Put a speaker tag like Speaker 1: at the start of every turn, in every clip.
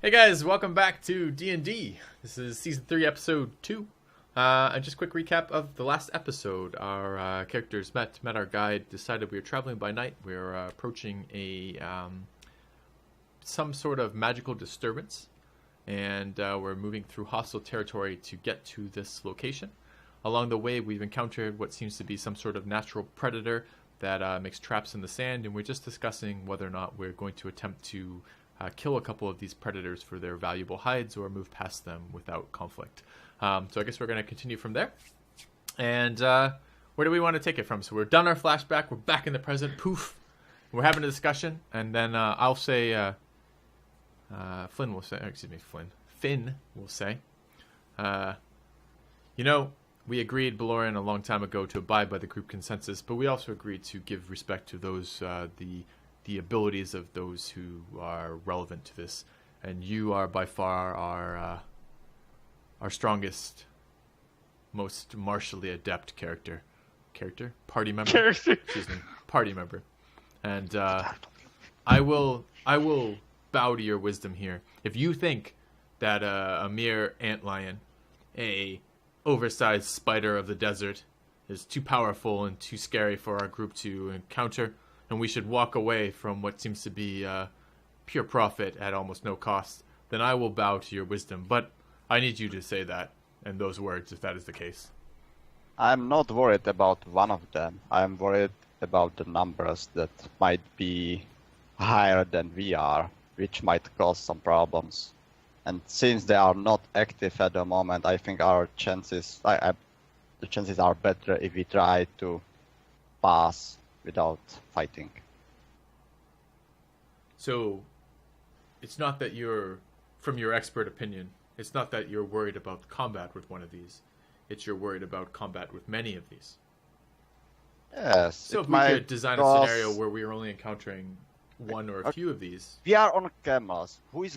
Speaker 1: Hey guys, welcome back to D&D. This is Season 3, Episode 2. And just a quick recap of the last episode. Our characters met our guide, decided we were traveling by night. We were approaching some sort of magical disturbance. And we're moving through hostile territory to get to this location. Along the way, we've encountered what seems to be some sort of natural predator that makes traps in the sand. And we're just discussing whether or not we're going to attempt to kill a couple of these predators for their valuable hides or move past them without conflict. So I guess we're going to continue from there. And where do we want to take it from? So we're done our flashback. We're back in the present. Poof. We're having a discussion. And then I'll say... Finn will say... we agreed, Belorin, a long time ago to abide by the group consensus, but we also agreed to give respect to those, the abilities of those who are relevant to this, and you are by far our strongest, most martially adept party member. Excuse me, party member, and I will bow to your wisdom here. If you think that a mere antlion, a oversized spider of the desert, is too powerful and too scary for our group to encounter, and we should walk away from what seems to be pure profit at almost no cost, then I will bow to your wisdom. But I need you to say that and those words if that is the case.
Speaker 2: I'm not worried about one of them. I'm worried about the numbers that might be higher than we are, which might cause some problems. And since they are not active at the moment, I think our chances, the chances are better if we try to pass without fighting.
Speaker 1: So, it's not that you're, from your expert opinion, it's not that you're worried about combat with one of these. It's you're worried about combat with many of these.
Speaker 2: Yes.
Speaker 1: So if we could design a scenario where we are only encountering one or a few of these.
Speaker 2: We are on camels. We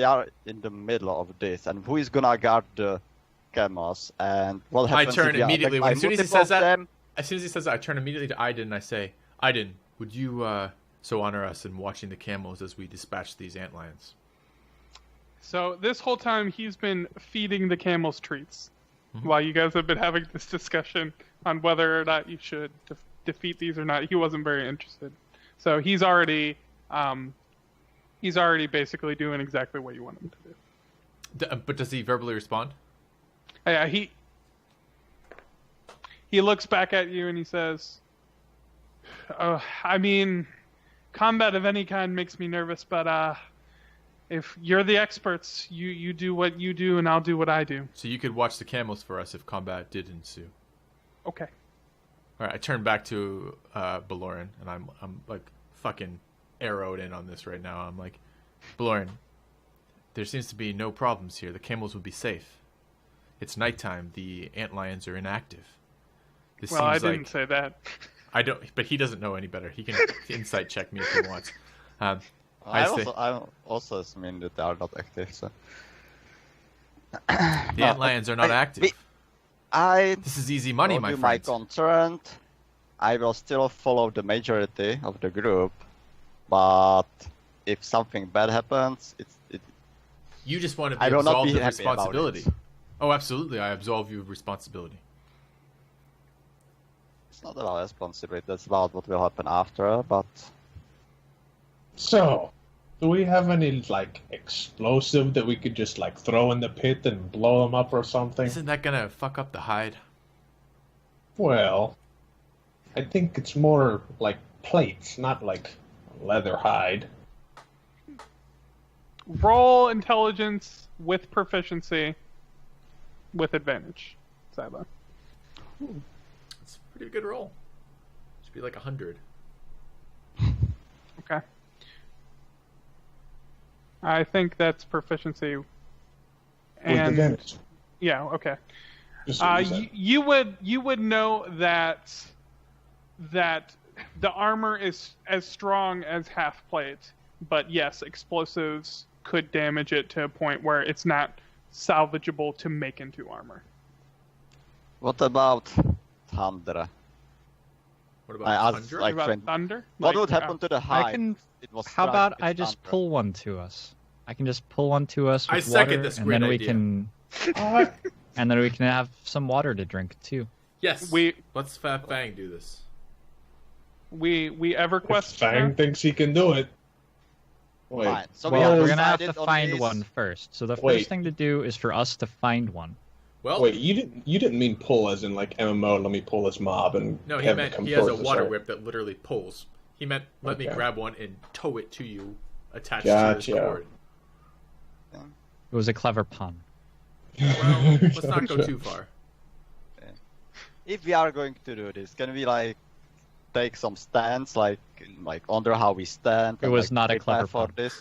Speaker 2: are in the middle of this, and who is gonna guard the camels? And what happens?
Speaker 1: I turn immediately as soon as he says that.
Speaker 2: Them?
Speaker 1: As soon as he says that, I turn immediately to Aiden and I say, Aiden, would you so honor us in watching the camels as we dispatch these antlions?
Speaker 3: So this whole time he's been feeding the camels treats while you guys have been having this discussion on whether or not you should defeat these or not. He wasn't very interested. So he's already basically doing exactly what you want him to do.
Speaker 1: But does he verbally respond?
Speaker 3: Yeah, he looks back at you and he says, I mean, combat of any kind makes me nervous, but if you're the experts, you do what you do and I'll do what I do.
Speaker 1: So you could watch the camels for us if combat did ensue.
Speaker 3: Okay.
Speaker 1: All right, I turn back to Belorin, and I'm like fucking arrowed in on this right now. I'm like, Belorin, there seems to be no problems here. The camels would be safe. It's nighttime. The antlions are inactive.
Speaker 3: I didn't say that.
Speaker 1: I don't, but he doesn't know any better. He can insight check me if he wants.
Speaker 2: I also assume that they are not active. So.
Speaker 1: The antlions are not active. This is easy money, my friend.
Speaker 2: My concern, I will still follow the majority of the group, but if something bad happens,
Speaker 1: You just want to be absolved of responsibility. Oh, absolutely. I absolve you of responsibility.
Speaker 2: It's not about responsibility. That's about what will happen after, but...
Speaker 4: So, do we have any, explosive that we could just, throw in the pit and blow them up or something?
Speaker 1: Isn't that gonna fuck up the hide?
Speaker 4: Well, I think it's more like plates, not leather hide.
Speaker 3: Roll intelligence with proficiency with advantage, Zygon.
Speaker 1: It's a pretty good roll. Should be 100.
Speaker 3: Okay. I think that's proficiency. And
Speaker 4: with advantage.
Speaker 3: Yeah, okay.
Speaker 4: So
Speaker 3: you would know that the armor is as strong as half plate, but yes, explosives could damage it to a point where it's not salvageable to make into armor.
Speaker 2: What about thunder?
Speaker 1: What about thunder?
Speaker 3: What about thunder?
Speaker 2: What would happen to the hide?
Speaker 5: How about I just pull one to us? I can just pull one to us with
Speaker 1: I second
Speaker 5: water,
Speaker 1: this
Speaker 5: and
Speaker 1: great
Speaker 5: then we
Speaker 1: idea.
Speaker 5: can and then we can have some water to drink too.
Speaker 1: Yes.
Speaker 3: We
Speaker 1: Let's Fat Fang do this.
Speaker 3: we EverQuest.
Speaker 4: Fang thinks he can do it. Wait.
Speaker 2: Fine. So
Speaker 5: Well,
Speaker 2: we
Speaker 5: we're gonna have to
Speaker 2: decided on
Speaker 5: find
Speaker 2: this.
Speaker 5: one first. So the
Speaker 4: Wait.
Speaker 5: first thing to do is for us to find one.
Speaker 1: Well,
Speaker 4: Wait, you didn't mean pull as in like MMO? Let me pull this mob and
Speaker 1: no, he
Speaker 4: have
Speaker 1: meant
Speaker 4: it come
Speaker 1: he has a
Speaker 4: towards us,
Speaker 1: water
Speaker 4: right?
Speaker 1: whip that literally pulls. He meant let me
Speaker 4: Okay.
Speaker 1: grab one and tow it to you, attached
Speaker 4: Gotcha.
Speaker 1: to his cord.
Speaker 5: It was a clever pun.
Speaker 1: Well, let's not go too far.
Speaker 2: If we are going to do this, can we like take some stands, like under how we stand?
Speaker 5: It
Speaker 2: and,
Speaker 5: was
Speaker 2: like,
Speaker 5: not a
Speaker 2: prepare
Speaker 5: clever
Speaker 2: for
Speaker 5: pun.
Speaker 2: this.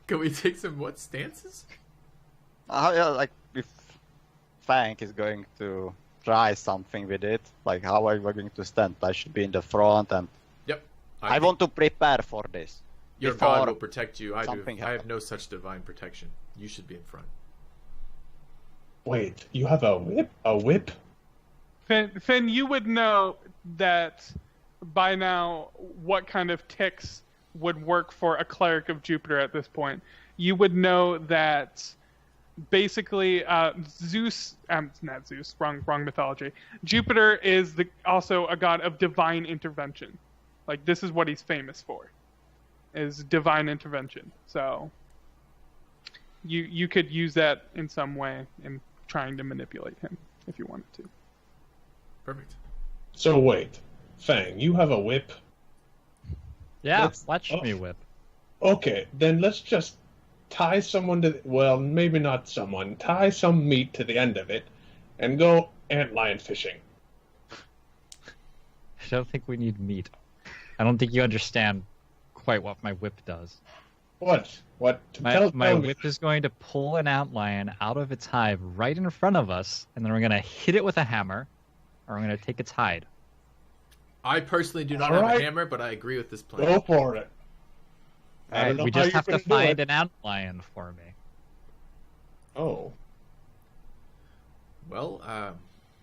Speaker 1: Can we take some what stances?
Speaker 2: Yeah, like if Fang is going to try something with it, like how are we going to stand? I should be in the front, and
Speaker 1: Yep.
Speaker 2: I
Speaker 1: think
Speaker 2: want to prepare for this.
Speaker 1: your
Speaker 2: before
Speaker 1: God will protect you. I
Speaker 2: something
Speaker 1: have
Speaker 2: happens.
Speaker 1: no such divine protection. You should be in front.
Speaker 4: Wait, you have a whip? A whip?
Speaker 3: Finn, you would know that by now what kind of ticks would work for a cleric of Jupiter at this point. You would know that basically Zeus, not Zeus, wrong mythology. Jupiter is also a god of divine intervention. Like this is what he's famous for, is divine intervention. So you could use that in some way in trying to manipulate him if you wanted to.
Speaker 1: Perfect.
Speaker 4: So wait, Fang, you have a whip?
Speaker 5: Yeah,
Speaker 4: Let's-
Speaker 5: watch
Speaker 4: oh.
Speaker 5: me whip.
Speaker 4: Okay, then let's just tie someone to, well, maybe not someone, tie some meat to the end of it, and go antlion fishing.
Speaker 5: I don't think we need meat. I don't think you understand quite what my whip does.
Speaker 4: What? What?
Speaker 5: My
Speaker 4: tell me.
Speaker 5: whip is going to pull an antlion out of its hive right in front of us, and then we're going to hit it with a hammer, or we're going to take its hide.
Speaker 1: I personally do not
Speaker 4: All
Speaker 1: have
Speaker 4: right.
Speaker 1: a hammer, but I agree with this plan.
Speaker 4: Go for it. I don't know
Speaker 5: we
Speaker 4: how
Speaker 5: just
Speaker 4: you're
Speaker 5: have to
Speaker 4: gonna do
Speaker 5: find
Speaker 4: it.
Speaker 5: an antlion for me.
Speaker 4: Oh,
Speaker 1: Well,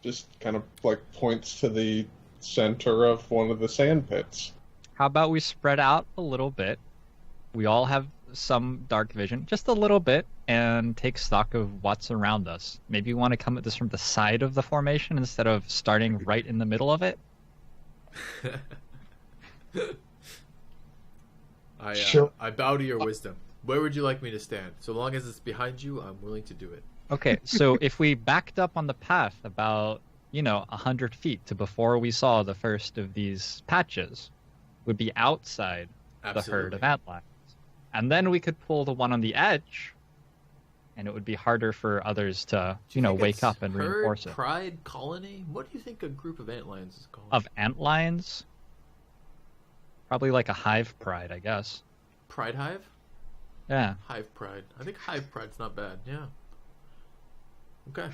Speaker 4: just kind of like points to the center of one of the sand pits.
Speaker 5: How about we spread out a little bit? We all have some dark vision, just a little bit, and take stock of what's around us. Maybe you want to come at this from the side of the formation instead of starting right in the middle of it?
Speaker 4: Sure.
Speaker 1: I bow to your wisdom. Where would you like me to stand? So long as it's behind you, I'm willing to do it.
Speaker 5: Okay, so if we backed up on the path about, 100 feet to before we saw the first of these patches, would be outside the herd of antlions. And then we could pull the one on the edge, and it would be harder for others to,
Speaker 1: Do you think
Speaker 5: wake
Speaker 1: it's
Speaker 5: up and
Speaker 1: herd,
Speaker 5: reinforce it.
Speaker 1: Pride colony? What do you think a group of antlions is called?
Speaker 5: Of antlions? Probably like a hive pride, I guess.
Speaker 1: Pride hive?
Speaker 5: Yeah.
Speaker 1: Hive pride. I think hive pride's not bad. Yeah. Okay.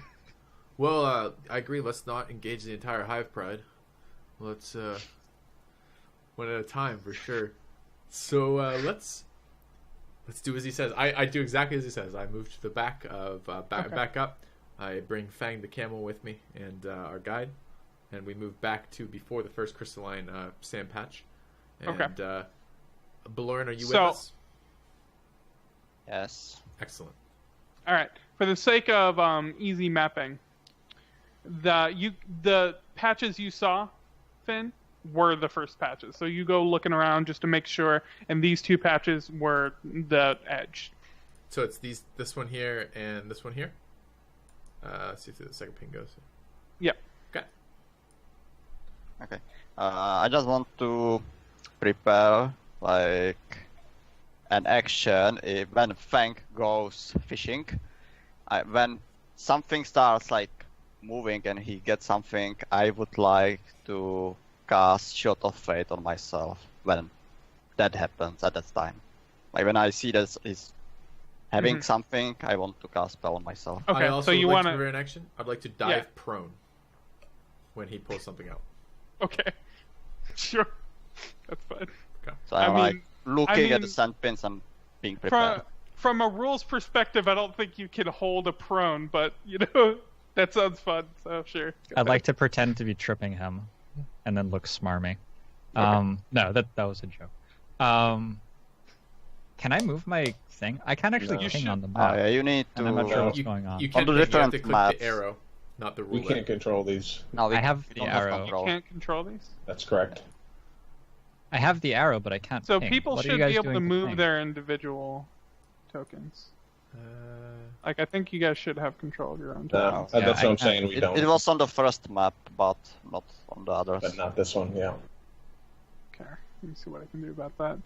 Speaker 1: Well, I agree. Let's not engage the entire hive pride. Let's one at a time for sure. So let's do as he says. I do exactly as he says. I move to the back of back up. I bring Fang the camel with me and our guide, and we move back to before the first crystalline sand patch. And,
Speaker 3: Okay.
Speaker 1: Belorin, are you with
Speaker 3: So-
Speaker 1: us?
Speaker 2: Yes.
Speaker 1: Excellent.
Speaker 3: All right. For the sake of easy mapping, the patches you saw, Finn, were the first patches. So you go looking around just to make sure, and these two patches were the edge.
Speaker 1: So it's this one here and this one here. Let's see if the second ping goes.
Speaker 3: Yep.
Speaker 1: Okay.
Speaker 2: Okay. I just want to prepare like an action when Fang goes fishing. When something starts like moving and he gets something, I would like to cast Shot of Fate on myself when that happens at that time. Like when I see that he's having something, I want to cast spell on myself.
Speaker 3: Okay.
Speaker 1: I also
Speaker 3: So you
Speaker 1: would like
Speaker 3: want
Speaker 1: to
Speaker 3: to?
Speaker 1: prepare an action. I'd like to dive prone when he pulls something out.
Speaker 3: Okay. Sure. That's fine.
Speaker 2: So I'm
Speaker 3: I
Speaker 2: like
Speaker 3: mean-
Speaker 2: looking
Speaker 3: I
Speaker 2: at the
Speaker 3: mean,
Speaker 2: sand pins and being prepared.
Speaker 3: From a rules perspective, I don't think you can hold a prone, but that sounds fun. So sure. Go
Speaker 5: I'd
Speaker 3: ahead.
Speaker 5: like to pretend to be tripping him and then look smarmy. No, that was a joke. Can I move my thing? I can't actually
Speaker 2: No.
Speaker 5: ping on the map.
Speaker 2: Yeah, you need to.
Speaker 5: And I'm not sure what's
Speaker 1: You,
Speaker 5: going on.
Speaker 1: you
Speaker 2: On
Speaker 1: can
Speaker 2: the
Speaker 1: you have to
Speaker 2: different
Speaker 1: click
Speaker 2: maps.
Speaker 1: the arrow, not the
Speaker 4: We
Speaker 1: ruler.
Speaker 4: can't control these.
Speaker 2: No, we
Speaker 5: I have
Speaker 2: we
Speaker 5: the
Speaker 2: don't have
Speaker 5: arrow.
Speaker 2: control.
Speaker 3: Can't control these.
Speaker 4: That's correct.
Speaker 5: I have the arrow, but I can't
Speaker 3: So
Speaker 5: ping.
Speaker 3: people
Speaker 5: What are
Speaker 3: should
Speaker 5: you guys
Speaker 3: be able to
Speaker 5: doing
Speaker 3: move
Speaker 5: ping?
Speaker 3: their individual tokens. Like I think you guys should have control of your own tokens.
Speaker 5: Yeah,
Speaker 4: That's
Speaker 5: I
Speaker 4: what I'm
Speaker 5: can't-
Speaker 4: saying. We
Speaker 2: It,
Speaker 4: don't.
Speaker 2: it was on the first map, but not on the others.
Speaker 4: But not this one. Yeah.
Speaker 3: Okay, let me see what I can do about that.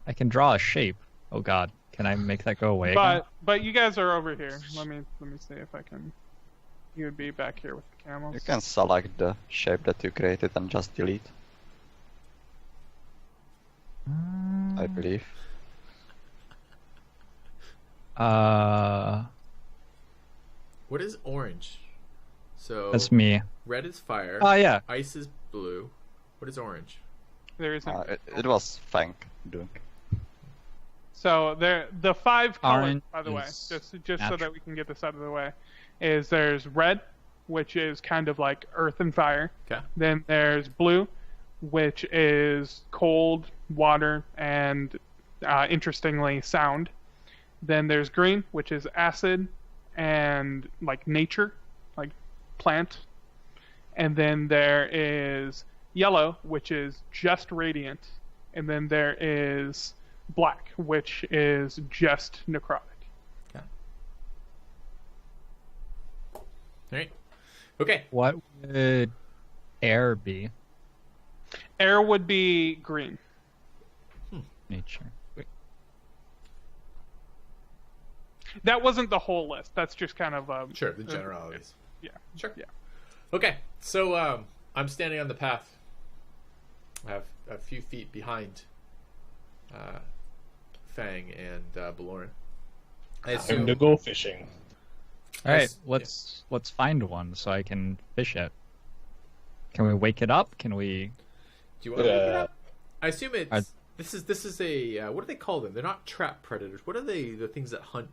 Speaker 5: I can draw a shape. Oh god, can I make that go away again?
Speaker 3: But you guys are over here. Let me see if I can. You would be back here with the camels.
Speaker 2: You can select the shape that you created and just delete, I believe.
Speaker 1: What is orange? So
Speaker 5: That's me.
Speaker 1: red is fire.
Speaker 5: Oh yeah.
Speaker 1: Ice is blue. What is orange?
Speaker 3: There isn't.
Speaker 2: It was Fang doing.
Speaker 3: So there, the 5 colors,
Speaker 5: Orange
Speaker 3: by the way,
Speaker 5: is
Speaker 3: just so that
Speaker 5: natural.
Speaker 3: we can get this out of the way, is there's red, which is kind of like earth and fire.
Speaker 1: Okay.
Speaker 3: Then there's blue, which is cold, water, and interestingly, sound. Then there's green, which is acid and like nature, like plant. And then there is yellow, which is just radiant. And then there is black, which is just necrotic.
Speaker 1: Alright. Okay.
Speaker 5: What would air be?
Speaker 3: Air would be green.
Speaker 5: Nature.
Speaker 3: That wasn't the whole list. That's just kind of
Speaker 1: Sure, the generalities.
Speaker 3: yeah.
Speaker 1: Sure.
Speaker 3: Yeah.
Speaker 1: Okay, so I'm standing on the path. I have a few feet behind Fang and Belorin. I
Speaker 4: Time
Speaker 1: assume
Speaker 4: to go fishing.
Speaker 5: All right,
Speaker 1: Yes,
Speaker 5: let's find one so I can fish it. Can we wake it up? Can we?
Speaker 1: Do you want to wake it
Speaker 4: Uh,
Speaker 1: up? I assume it's
Speaker 5: I-
Speaker 1: this is a what do they call them? They're not trap predators. What are they? The things that hunt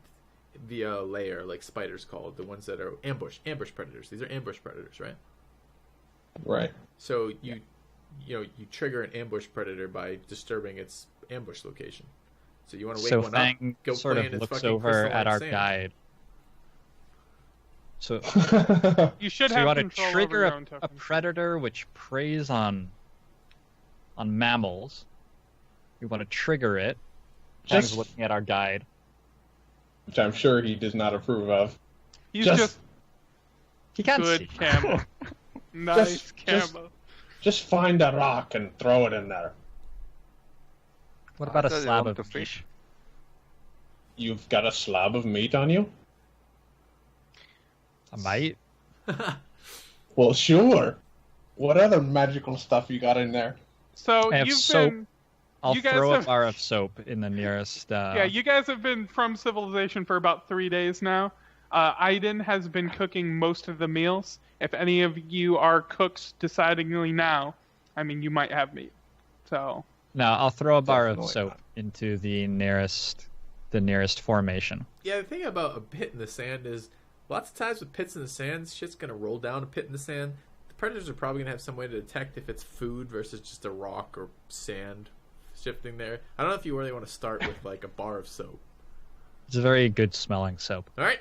Speaker 1: via lair, like spiders called, the ones that are ambush predators. These are ambush predators, right?
Speaker 4: Right.
Speaker 1: So you trigger an ambush predator by disturbing its ambush location. So you want to wake
Speaker 5: So
Speaker 1: one
Speaker 5: Fang
Speaker 1: up, go
Speaker 5: sort
Speaker 1: play
Speaker 5: of
Speaker 1: in its
Speaker 5: looks
Speaker 1: fucking
Speaker 5: over
Speaker 1: crystalline
Speaker 5: at our
Speaker 1: sand.
Speaker 5: guide. So,
Speaker 3: You should
Speaker 5: so you
Speaker 3: have
Speaker 5: want to
Speaker 3: control over
Speaker 5: trigger
Speaker 3: your own
Speaker 5: a
Speaker 3: tokens.
Speaker 5: predator which preys on mammals. We want to trigger it. Fang's
Speaker 4: Just-
Speaker 5: looking at our guide.
Speaker 4: Which I'm sure he does not approve of.
Speaker 3: He's
Speaker 4: just-
Speaker 3: just
Speaker 5: He can't
Speaker 3: good
Speaker 5: see.
Speaker 3: camo. Nice
Speaker 4: just-
Speaker 3: camo.
Speaker 4: Just find a rock and throw it in there.
Speaker 5: What about a
Speaker 2: I thought you
Speaker 5: slab
Speaker 2: want
Speaker 5: of
Speaker 2: to fish?
Speaker 4: You've got a slab of meat on you?
Speaker 5: I might.
Speaker 4: Well, sure. What other magical stuff you got in there?
Speaker 3: So
Speaker 5: I have
Speaker 3: you've
Speaker 5: soap.
Speaker 3: been
Speaker 5: I'll
Speaker 3: You guys
Speaker 5: throw
Speaker 3: have-
Speaker 5: a bar of soap in the nearest.
Speaker 3: yeah, you guys have been from civilization for about 3 days now. Aiden has been cooking most of the meals. If any of you are cooks decidingly now, I mean, you might have meat. So
Speaker 5: No, I'll throw a bar of
Speaker 4: Definitely
Speaker 5: soap
Speaker 4: not.
Speaker 5: into the nearest formation.
Speaker 1: Yeah, the thing about a pit in the sand is lots of times with pits in the sand, shit's gonna roll down a pit in the sand. The predators are probably gonna have some way to detect if it's food versus just a rock or sand shifting there. I don't know if you really want to start with like a bar of soap.
Speaker 5: It's a very good smelling soap.
Speaker 1: All right,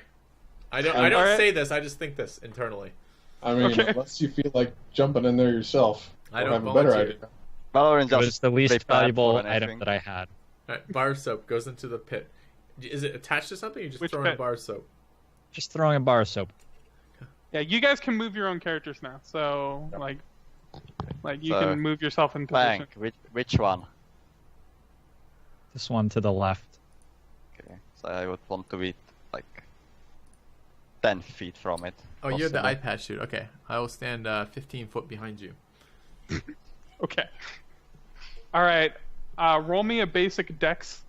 Speaker 1: I don't
Speaker 3: Alright.
Speaker 1: say this. I just think this internally.
Speaker 4: I mean,
Speaker 3: Okay.
Speaker 4: unless you feel like jumping in there yourself.
Speaker 1: I
Speaker 4: or
Speaker 1: don't
Speaker 4: have a better
Speaker 1: volunteer.
Speaker 4: idea.
Speaker 2: Valorant
Speaker 5: It
Speaker 2: just
Speaker 5: was the least
Speaker 2: prepared
Speaker 5: valuable
Speaker 2: for
Speaker 5: item
Speaker 2: anything.
Speaker 5: that I had.
Speaker 1: All right, bar of soap goes into the pit. Is it attached to something? Or you just
Speaker 3: Which
Speaker 1: throwing a
Speaker 3: pit?
Speaker 1: bar of soap?
Speaker 5: Just throwing a bar of soap.
Speaker 3: yeah, you guys can move your own characters now. So like you
Speaker 2: So,
Speaker 3: can move yourself in position.
Speaker 2: Fang, which one?
Speaker 5: This one to the left.
Speaker 2: Okay, so I would want to be like 10 feet from it.
Speaker 1: Oh, you're the
Speaker 2: possibly.
Speaker 1: eye patch dude. Okay, I will stand 15 foot behind you.
Speaker 3: Okay. All right. Roll me a basic dex.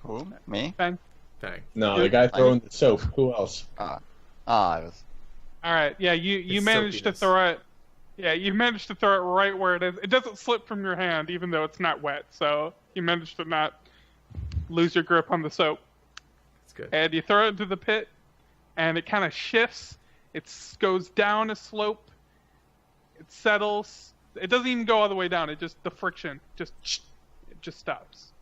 Speaker 2: Who? Me?
Speaker 1: Dang.
Speaker 4: No, the guy throwing the soap. Who else?
Speaker 2: I was.
Speaker 3: All right. Yeah, you
Speaker 1: It's
Speaker 3: managed to
Speaker 1: soapiness.
Speaker 3: throw it. Yeah, you managed to throw it right where it is. It doesn't slip from your hand, even though it's not wet. So you managed to not lose your grip on the soap.
Speaker 1: It's good.
Speaker 3: And you throw it into the pit, and it kind of shifts. It goes down a slope. It settles, It doesn't even go all the way down. It just the friction it just stops.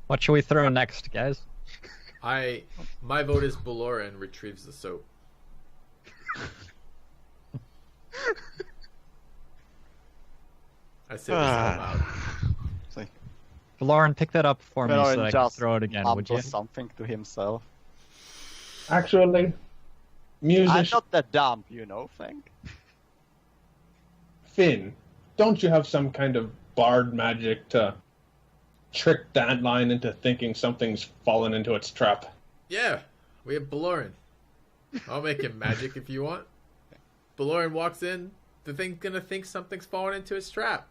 Speaker 5: What should we throw next, guys?
Speaker 1: My vote is Belorin retrieves the soap. I say this out loud.
Speaker 5: Belorin, pick that up for me so
Speaker 2: Belorin
Speaker 5: that I can
Speaker 2: just
Speaker 5: throw it again, would you?
Speaker 2: mumbles something to himself.
Speaker 4: Actually,
Speaker 2: I'm
Speaker 4: music.
Speaker 2: not that dumb, you know, Fang.
Speaker 4: Finn, don't you have some kind of bard magic to trick Dandelion into thinking something's fallen into its trap?
Speaker 1: Yeah, we have Belorin. I'll make him magic if you want. Belorin walks in, the thing's gonna think something's fallen into its trap.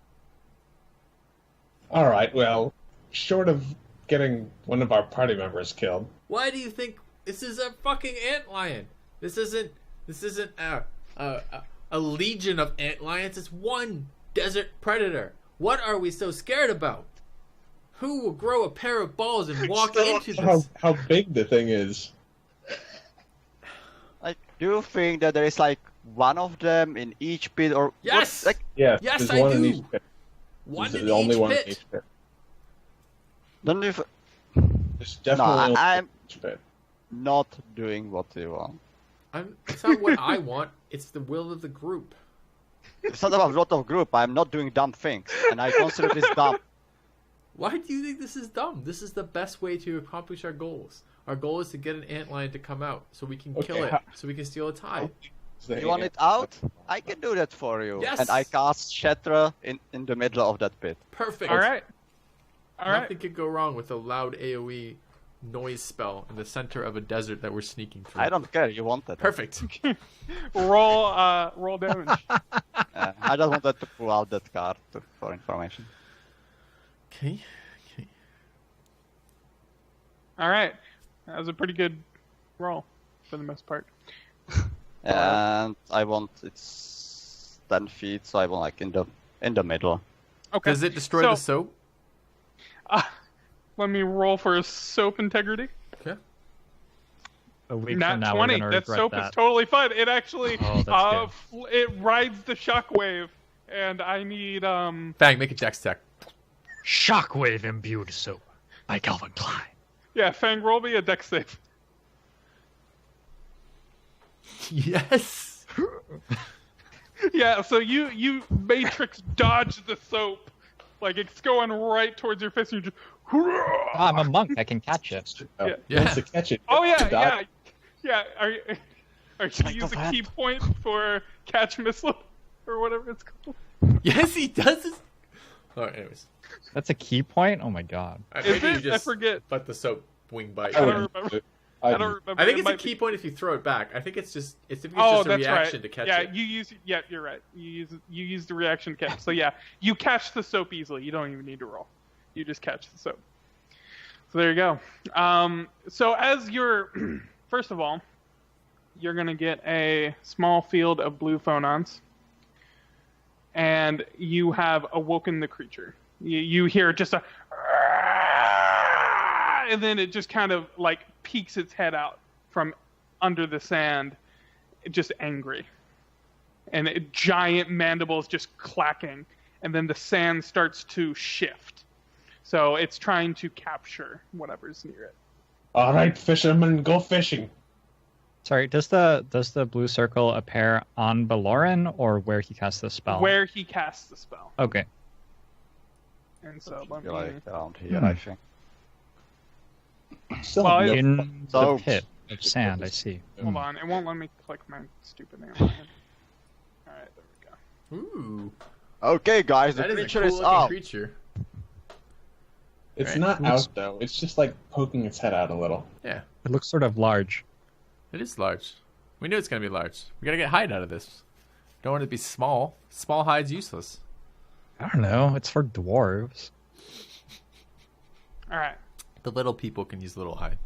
Speaker 4: Alright, well, short of getting one of our party members killed.
Speaker 1: Why do you think this is a fucking antlion? This isn't a legion of antlions. It's one desert predator. What are we so scared about? Who will grow a pair of balls and walk into this?
Speaker 4: How big the thing is.
Speaker 2: Like, do you think that there is like one of them in each pit, or
Speaker 1: Yes!
Speaker 2: Like,
Speaker 4: Yeah,
Speaker 1: Yes,
Speaker 4: there's
Speaker 1: I
Speaker 4: one in
Speaker 1: do.
Speaker 4: each pit.
Speaker 1: One
Speaker 4: There's
Speaker 1: in
Speaker 4: the only
Speaker 1: each
Speaker 4: one in
Speaker 1: pit.
Speaker 4: each pit.
Speaker 2: don't you?
Speaker 4: There's definitely
Speaker 2: No,
Speaker 4: only
Speaker 2: I'm
Speaker 4: one in each pit.
Speaker 2: not doing what you want.
Speaker 1: It's not what I want. It's the will of the group.
Speaker 2: It's not about a lot of group. I'm not doing dumb things, and I consider this dumb.
Speaker 1: Why do you think this is dumb? This is the best way to accomplish our goals. Our goal is to get an antlion to come out so we can kill
Speaker 4: Okay,
Speaker 1: it, so we can steal its hide.
Speaker 2: You want it out? I can do that for you.
Speaker 1: Yes!
Speaker 2: And I cast Shatra in the middle of that pit.
Speaker 1: Perfect.
Speaker 3: All right. All right.
Speaker 1: Nothing could go wrong with a loud AoE noise spell in the center of a desert that we're sneaking through.
Speaker 2: I don't care. You want that.
Speaker 1: Perfect.
Speaker 3: Roll damage.
Speaker 2: I just wanted to pull out that card for information.
Speaker 1: Okay.
Speaker 3: All right. That was a pretty good roll for the most part.
Speaker 2: And I want it's 10 feet, so I want like in the middle.
Speaker 3: Okay.
Speaker 1: Does it destroy
Speaker 3: So-
Speaker 1: the soap?
Speaker 3: Let me roll for a soap integrity.
Speaker 1: Okay.
Speaker 5: A week
Speaker 3: Nat
Speaker 5: from now,
Speaker 3: 20.
Speaker 5: we're gonna
Speaker 3: That
Speaker 5: regret
Speaker 3: soap
Speaker 5: that.
Speaker 3: is totally fine. It actually
Speaker 5: Oh, that's
Speaker 3: it rides the shockwave, and I need
Speaker 1: Fang, make a dex tech.
Speaker 5: Shockwave imbued soap by Calvin Klein.
Speaker 3: yeah, Fang, roll me a dex save.
Speaker 1: Yes.
Speaker 3: Yeah, so you matrix dodge the soap, like it's going right towards your fist, and you just.
Speaker 5: Oh, I'm a monk. I can catch it.
Speaker 3: Yeah.
Speaker 4: Once to catch it.
Speaker 3: Oh yeah,
Speaker 4: dodge.
Speaker 3: yeah. Are you
Speaker 2: Like
Speaker 3: use
Speaker 2: a
Speaker 3: a key
Speaker 2: vat.
Speaker 3: point for catch missile or whatever it's called?
Speaker 1: Yes, he does. This. All right. Anyways,
Speaker 5: That's a key point? Oh my god.
Speaker 3: Is
Speaker 1: maybe you
Speaker 3: it? I
Speaker 1: just
Speaker 3: forget.
Speaker 1: let the soap wing bite.
Speaker 3: I
Speaker 4: I
Speaker 3: don't
Speaker 4: wouldn't
Speaker 3: remember.
Speaker 4: do it.
Speaker 3: I don't remember.
Speaker 1: I think
Speaker 3: It
Speaker 1: it's a
Speaker 3: might
Speaker 1: key
Speaker 3: be-
Speaker 1: point if you throw it back. I think it's just a
Speaker 3: Oh, that's
Speaker 1: reaction
Speaker 3: right.
Speaker 1: to catch
Speaker 3: yeah,
Speaker 1: it.
Speaker 3: you use. Yeah, you're right. You use the reaction to catch. So yeah, you catch the soap easily. You don't even need to roll. You just catch the soap. So there you go. So as you're, first of all, you're gonna get a small field of blue phonons, and you have awoken the creature. You hear just a, and then it just kind of like peeks its head out from under the sand, just angry. And giant mandibles just clacking, and then the sand starts to shift. So it's trying to capture whatever's near it.
Speaker 4: All right, fishermen, go fishing.
Speaker 5: Sorry, does the blue circle appear on Belorin or where he casts the spell?
Speaker 3: Where he casts the spell.
Speaker 5: Okay.
Speaker 3: And so let me...
Speaker 2: Like around here, I think.
Speaker 4: Still
Speaker 3: Well,
Speaker 4: have no
Speaker 5: In
Speaker 4: fun.
Speaker 5: the
Speaker 2: So-
Speaker 5: pit of sand, I see.
Speaker 3: Hold on, it won't let me click my stupid name. Alright, there we go.
Speaker 1: Ooh,
Speaker 2: Okay, guys, the
Speaker 1: that is a
Speaker 2: creature
Speaker 1: cool
Speaker 2: is
Speaker 1: looking
Speaker 2: up.
Speaker 1: creature.
Speaker 4: It's
Speaker 1: Right.
Speaker 4: not out though. It's just like poking its head out a little.
Speaker 1: Yeah,
Speaker 5: It looks sort of large.
Speaker 1: it is large. We knew it's gonna be large. We gotta get hide out of this. Don't want it to be small. Small hide's useless.
Speaker 5: I don't know. It's for dwarves.
Speaker 3: Alright.
Speaker 1: The little people can use little hide.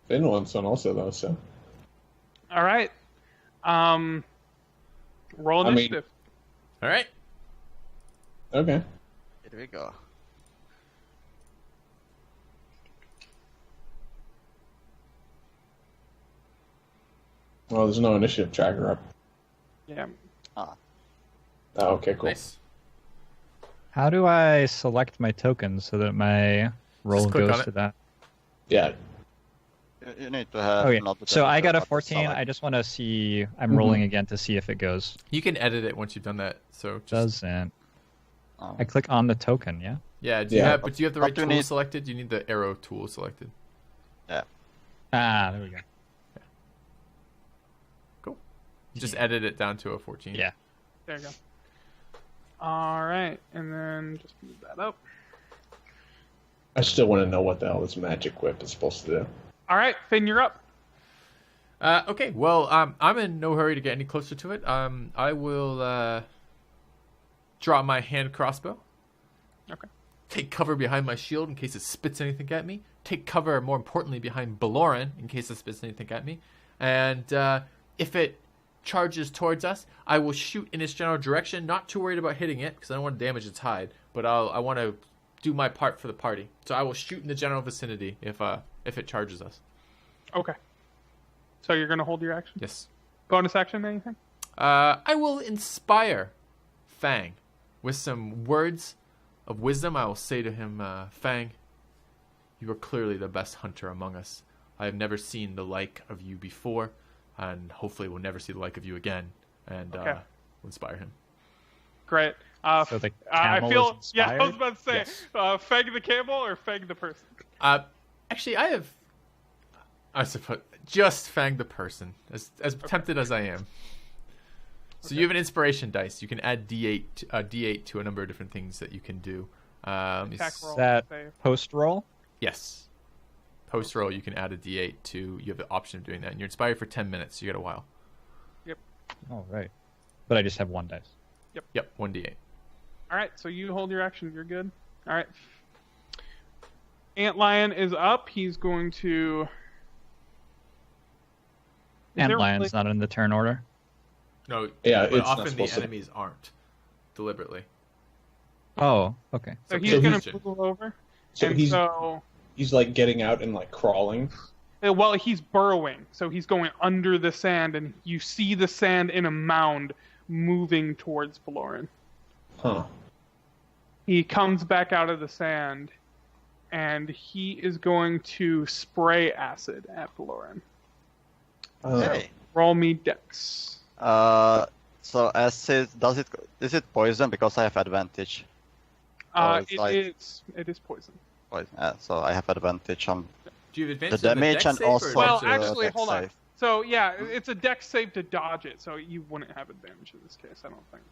Speaker 4: Finn wants one also though, so
Speaker 3: Alright. Roll
Speaker 4: I mean-
Speaker 3: initiative.
Speaker 1: All right.
Speaker 4: okay.
Speaker 2: Here we go.
Speaker 4: Well, there's no initiative tracker up.
Speaker 3: Yeah.
Speaker 2: Ah.
Speaker 4: Oh, okay, cool.
Speaker 1: Nice.
Speaker 5: How do I select my tokens so that my roll
Speaker 1: click
Speaker 5: goes
Speaker 1: on
Speaker 5: to
Speaker 1: it.
Speaker 5: that?
Speaker 4: Yeah.
Speaker 2: You need to have.
Speaker 5: Okay,
Speaker 2: not the
Speaker 5: so I got a
Speaker 2: but the
Speaker 5: 14.
Speaker 2: select.
Speaker 5: I just want to see. I'm rolling again to see if it goes.
Speaker 1: You can edit it once you've done that. So just,
Speaker 5: Doesn't.
Speaker 2: Oh.
Speaker 5: I click on the token, yeah?
Speaker 1: yeah. Do you
Speaker 4: Yeah.
Speaker 1: have? But do you have the right
Speaker 2: But you
Speaker 1: tool
Speaker 2: need-
Speaker 1: selected? You need the arrow tool selected.
Speaker 5: Ah, there we go.
Speaker 1: Cool. Just edit it down to a 14.
Speaker 5: Yeah.
Speaker 3: There you go. All right, and then just move that up.
Speaker 4: I still want to know what the hell this magic whip is supposed to do.
Speaker 3: All right, Finn, you're up.
Speaker 1: Okay. Well, I'm in no hurry to get any closer to it. I will draw my hand crossbow.
Speaker 3: Okay.
Speaker 1: Take cover behind my shield in case it spits anything at me. Take cover, more importantly, behind Belorin in case it spits anything at me. And if it charges towards us, I will shoot in its general direction. Not too worried about hitting it because I don't want to damage its hide, but I want to do my part for the party. So I will shoot in the general vicinity if it charges us.
Speaker 3: Okay. So you're gonna hold your action.
Speaker 1: Yes.
Speaker 3: Bonus action, anything?
Speaker 1: I will inspire Fang with some words of wisdom. I will say to him, Fang, you are clearly the best hunter among us. I have never seen the like of you before, and hopefully we'll never see the like of you again. And
Speaker 3: Okay.
Speaker 1: we'll inspire him.
Speaker 3: Great.
Speaker 5: So the
Speaker 3: I
Speaker 5: camel
Speaker 3: feel.
Speaker 5: is
Speaker 3: Yeah, I was
Speaker 5: inspired?
Speaker 3: about to say,
Speaker 1: Yes.
Speaker 3: Fang the camel or Fang the person.
Speaker 1: Actually, I suppose, just Fang the person, as tempted as I am. So you have an inspiration dice. You can add D8 to a number of different things that you can do.
Speaker 3: Attack roll.
Speaker 5: that
Speaker 3: Save.
Speaker 5: post roll?
Speaker 1: Yes. Post roll, you can add a D8 to. You have the option of doing that, and you're inspired for 10 minutes. So you got a while.
Speaker 5: Oh, right. But I just have one dice.
Speaker 1: Yep, 1D8.
Speaker 3: All right, so you hold your action. You're good. All right. Antlion is up. He's going to. Is
Speaker 5: And
Speaker 3: there
Speaker 5: lion's
Speaker 3: really-
Speaker 5: not in the turn order.
Speaker 1: No,
Speaker 4: Yeah,
Speaker 1: but
Speaker 4: it's not
Speaker 1: often the
Speaker 4: supposed to-
Speaker 1: enemies aren't deliberately.
Speaker 5: Oh, okay.
Speaker 3: So
Speaker 1: So
Speaker 3: he's
Speaker 4: he's-
Speaker 3: going to move over.
Speaker 4: So
Speaker 3: and
Speaker 4: he's
Speaker 3: so.
Speaker 4: he's like getting out and like crawling.
Speaker 3: Well, he's burrowing, so he's going under the sand, and you see the sand in a mound moving towards Belorin.
Speaker 4: Huh.
Speaker 3: He comes back out of the sand, and he is going to spray acid at Belorin.
Speaker 2: Hey.
Speaker 3: Roll me dex.
Speaker 2: So acid, is it poison? Because I have advantage. it's like-
Speaker 3: It is poison.
Speaker 2: Poison. So I have advantage on
Speaker 1: Do you have
Speaker 2: the
Speaker 1: advantage on
Speaker 2: damage
Speaker 1: dex
Speaker 2: and
Speaker 1: save, or
Speaker 2: also
Speaker 1: is
Speaker 3: Well,
Speaker 1: it
Speaker 2: the
Speaker 3: actually,
Speaker 2: dex
Speaker 3: hold on.
Speaker 2: save.
Speaker 3: So yeah, it's a dex save to dodge it, so you wouldn't have advantage in this case, I don't think.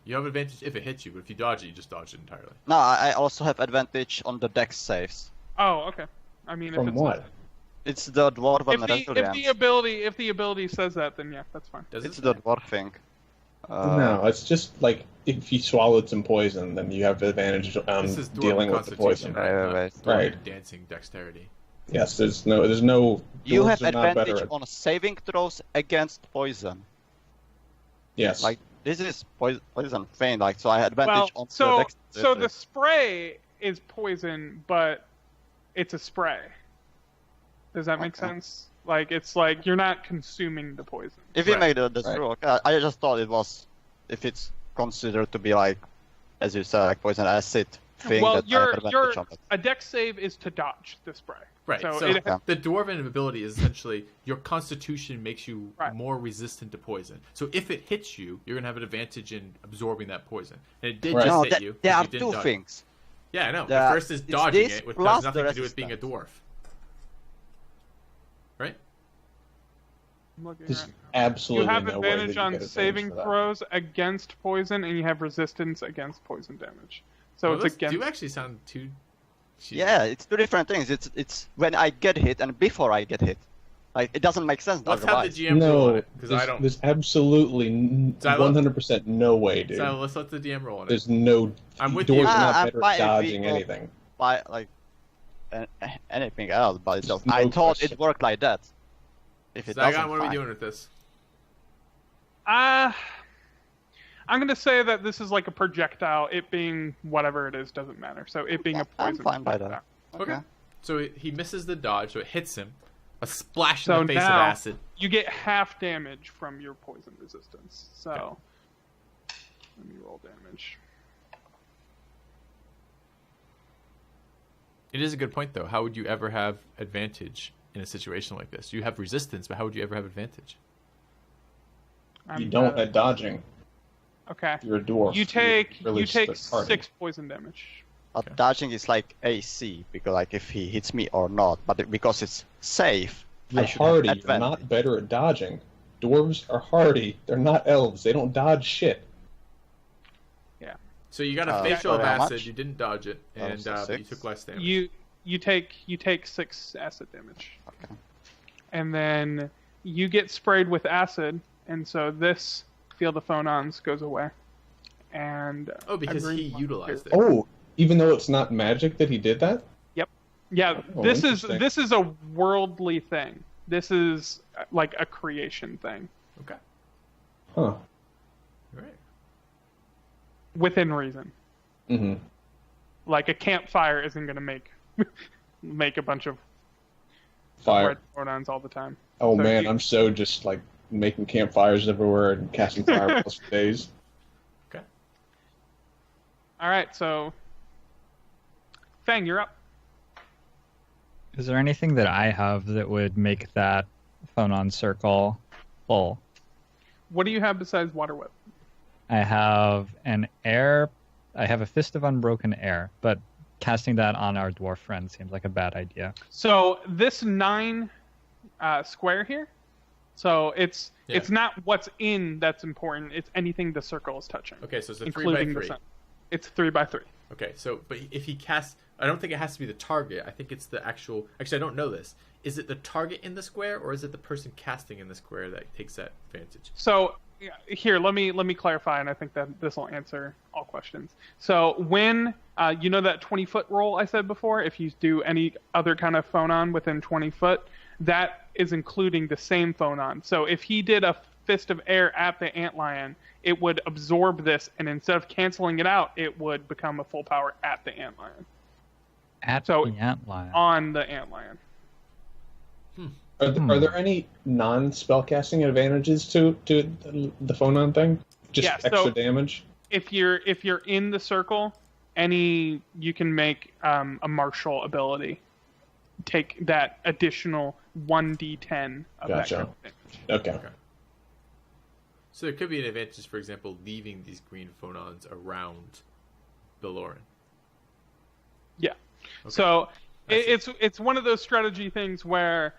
Speaker 1: You have advantage if it hits you, but if you dodge it, you just dodge it entirely.
Speaker 2: No, I also have advantage on the dex saves.
Speaker 3: Oh, okay. I mean, if
Speaker 4: From
Speaker 3: it's
Speaker 4: what?
Speaker 2: It's the dwarven
Speaker 3: if the ability says that, then yeah, that's fine.
Speaker 1: Does
Speaker 2: It's
Speaker 1: it?
Speaker 2: the dwarf thing.
Speaker 4: No, it's just like if you swallowed some poison, then you have advantage on
Speaker 1: This is dwarven
Speaker 4: dealing with the
Speaker 1: constitution,
Speaker 4: poison.
Speaker 2: Right.
Speaker 1: not
Speaker 4: Right.
Speaker 1: dwarven dancing dexterity.
Speaker 4: Yes, there's no.
Speaker 2: You
Speaker 4: dwarves
Speaker 2: have
Speaker 4: are not better
Speaker 2: advantage
Speaker 4: at-
Speaker 2: on saving throws against poison.
Speaker 4: Yes.
Speaker 2: Like this is poison feint. Like so, I had advantage
Speaker 3: Well,
Speaker 2: on the
Speaker 3: so
Speaker 2: dex.
Speaker 3: the spray is poison, but it's a spray. Does that make
Speaker 2: Okay.
Speaker 3: sense? Like it's like you're not consuming the poison.
Speaker 2: If you
Speaker 1: Right.
Speaker 2: made the
Speaker 4: Right.
Speaker 2: rule, okay, I just thought it was if it's considered to be like, as you said, like poison acid thing.
Speaker 3: Well,
Speaker 2: that I have advantage on it.
Speaker 3: a dex save is to dodge the spray.
Speaker 1: Right.
Speaker 3: So,
Speaker 1: So,
Speaker 3: it,
Speaker 1: the dwarven ability is essentially your constitution makes you
Speaker 3: Right.
Speaker 1: more resistant to poison. So if it hits you, you're gonna have an advantage in absorbing that poison. And it did
Speaker 4: Right.
Speaker 1: just
Speaker 2: No,
Speaker 1: hit you.
Speaker 2: there
Speaker 1: but
Speaker 2: are
Speaker 1: you didn't
Speaker 2: two
Speaker 1: dodge.
Speaker 2: things.
Speaker 1: Yeah, I know.
Speaker 2: There
Speaker 1: The
Speaker 2: are-
Speaker 1: first is
Speaker 2: it's
Speaker 1: dodging
Speaker 2: this
Speaker 1: it, which
Speaker 2: plus
Speaker 1: has nothing
Speaker 2: the
Speaker 1: to do with being a
Speaker 2: resistance.
Speaker 1: dwarf. Right?
Speaker 3: I'm looking
Speaker 4: There's
Speaker 3: right now.
Speaker 4: absolutely
Speaker 3: You have
Speaker 4: no way that
Speaker 3: advantage
Speaker 4: you
Speaker 3: on
Speaker 4: get advantage
Speaker 3: saving
Speaker 4: for that.
Speaker 3: throws against poison, and you have resistance against poison damage. So
Speaker 1: Well,
Speaker 3: it's
Speaker 1: those
Speaker 3: against.
Speaker 1: do actually sound too. cheesy.
Speaker 2: Yeah, it's two different things. It's when I get hit and before I get hit. Like it doesn't make sense
Speaker 1: Let's have the
Speaker 2: otherwise.
Speaker 1: GM roll on
Speaker 4: No,
Speaker 1: it because I don't.
Speaker 4: there's absolutely
Speaker 1: Xylo?
Speaker 4: 100% no way, dude.
Speaker 1: So let's let the DM roll on it.
Speaker 4: There's no.
Speaker 1: I'm with
Speaker 4: dwarves
Speaker 1: you.
Speaker 4: are not
Speaker 2: I'm
Speaker 4: better
Speaker 2: fine
Speaker 4: at
Speaker 2: if
Speaker 4: dodging
Speaker 2: we go-
Speaker 4: anything.
Speaker 2: By like anything else, but it's just
Speaker 4: No
Speaker 2: I thought
Speaker 4: question.
Speaker 2: it worked like that. If it
Speaker 1: Zygon,
Speaker 2: doesn't,
Speaker 1: what are we
Speaker 2: fine.
Speaker 1: doing with this?
Speaker 3: I'm gonna say that this is like a projectile. It being whatever it is doesn't matter. So it being a
Speaker 2: I'm
Speaker 3: poison.
Speaker 2: fine by that.
Speaker 1: Okay. So he misses the dodge, so it hits him. A splash
Speaker 3: So
Speaker 1: in the face
Speaker 3: now-
Speaker 1: of acid.
Speaker 3: You get half damage from your poison resistance. So, let me roll damage.
Speaker 1: It is a good point, though. How would you ever have advantage in a situation like this? You have resistance, but how would you ever have advantage?
Speaker 4: You don't at dodging.
Speaker 3: Okay.
Speaker 4: You're a dwarf.
Speaker 3: You take
Speaker 4: really
Speaker 3: 6 poison damage.
Speaker 2: But dodging is like AC, because like if he hits me or not, but because it's safe,
Speaker 4: You're
Speaker 2: I should
Speaker 4: hardy.
Speaker 2: have
Speaker 4: You're
Speaker 2: advantage.
Speaker 4: not better at dodging. Dwarves are hardy. They're not elves. They don't dodge shit.
Speaker 1: So you got a facial
Speaker 2: so
Speaker 1: of
Speaker 2: how
Speaker 1: acid.
Speaker 2: much?
Speaker 1: You didn't dodge it, and
Speaker 2: so
Speaker 1: you
Speaker 2: 6?
Speaker 1: took less damage.
Speaker 3: You take 6 acid damage.
Speaker 2: Okay.
Speaker 3: And then you get sprayed with acid, and so this field of phonons goes away. And
Speaker 1: because he
Speaker 3: one
Speaker 1: utilized it.
Speaker 4: Oh, even though it's not magic that he did that?
Speaker 3: Yeah,
Speaker 4: Oh,
Speaker 3: this
Speaker 4: interesting.
Speaker 3: is a worldly thing. This is like a creation thing
Speaker 1: Okay.
Speaker 4: Huh.
Speaker 1: All right.
Speaker 3: within reason.
Speaker 4: Mm-hmm.
Speaker 3: Like a campfire isn't going to make a bunch of
Speaker 4: Fire.
Speaker 3: red phonons all the time.
Speaker 4: Oh
Speaker 3: So
Speaker 4: man,
Speaker 3: you-
Speaker 4: I'm so just like making campfires everywhere and casting fireballs for days.
Speaker 1: Okay.
Speaker 3: All right, so Fang, you're up.
Speaker 5: Is there anything that I have that would make that phonon circle full?
Speaker 3: What do you have besides Water Whip?
Speaker 5: I have I have a Fist of Unbroken Air, but casting that on our dwarf friend seems like a bad idea.
Speaker 3: So this 9 square here. So it's not what's in that's important. It's anything the circle is touching.
Speaker 1: Okay, so it's a 3 by
Speaker 3: including
Speaker 1: 3.
Speaker 3: the sun. It's 3 by 3.
Speaker 1: Okay, so but if he casts, I don't think it has to be the target. I think it's the actual. Actually, I don't know this. Is it the target in the square, or is it the person casting in the square that takes that advantage?
Speaker 3: So here, let me clarify, and I think that this will answer all questions. So when you know that 20-foot roll I said before, if you do any other kind of phonon within 20 foot, that is including the same phonon. So if he did a Fist of Air at the antlion, it would absorb this, and instead of canceling it out, it would become a full power at the antlion.
Speaker 5: At
Speaker 3: So,
Speaker 5: the antlion.
Speaker 3: On the antlion.
Speaker 4: Are there any non-spellcasting advantages to the phonon thing? Just
Speaker 3: Yeah, so-
Speaker 4: extra damage?
Speaker 3: If you're in the circle, you can make a martial ability. Take that additional 1d10 of that
Speaker 4: Gotcha.
Speaker 3: kind of damage.
Speaker 4: Okay.
Speaker 1: So there could be an advantage, for example, leaving these green phonons around Belorin.
Speaker 3: Yeah.
Speaker 1: Okay.
Speaker 3: So
Speaker 1: I see.
Speaker 3: it's one of those strategy things where,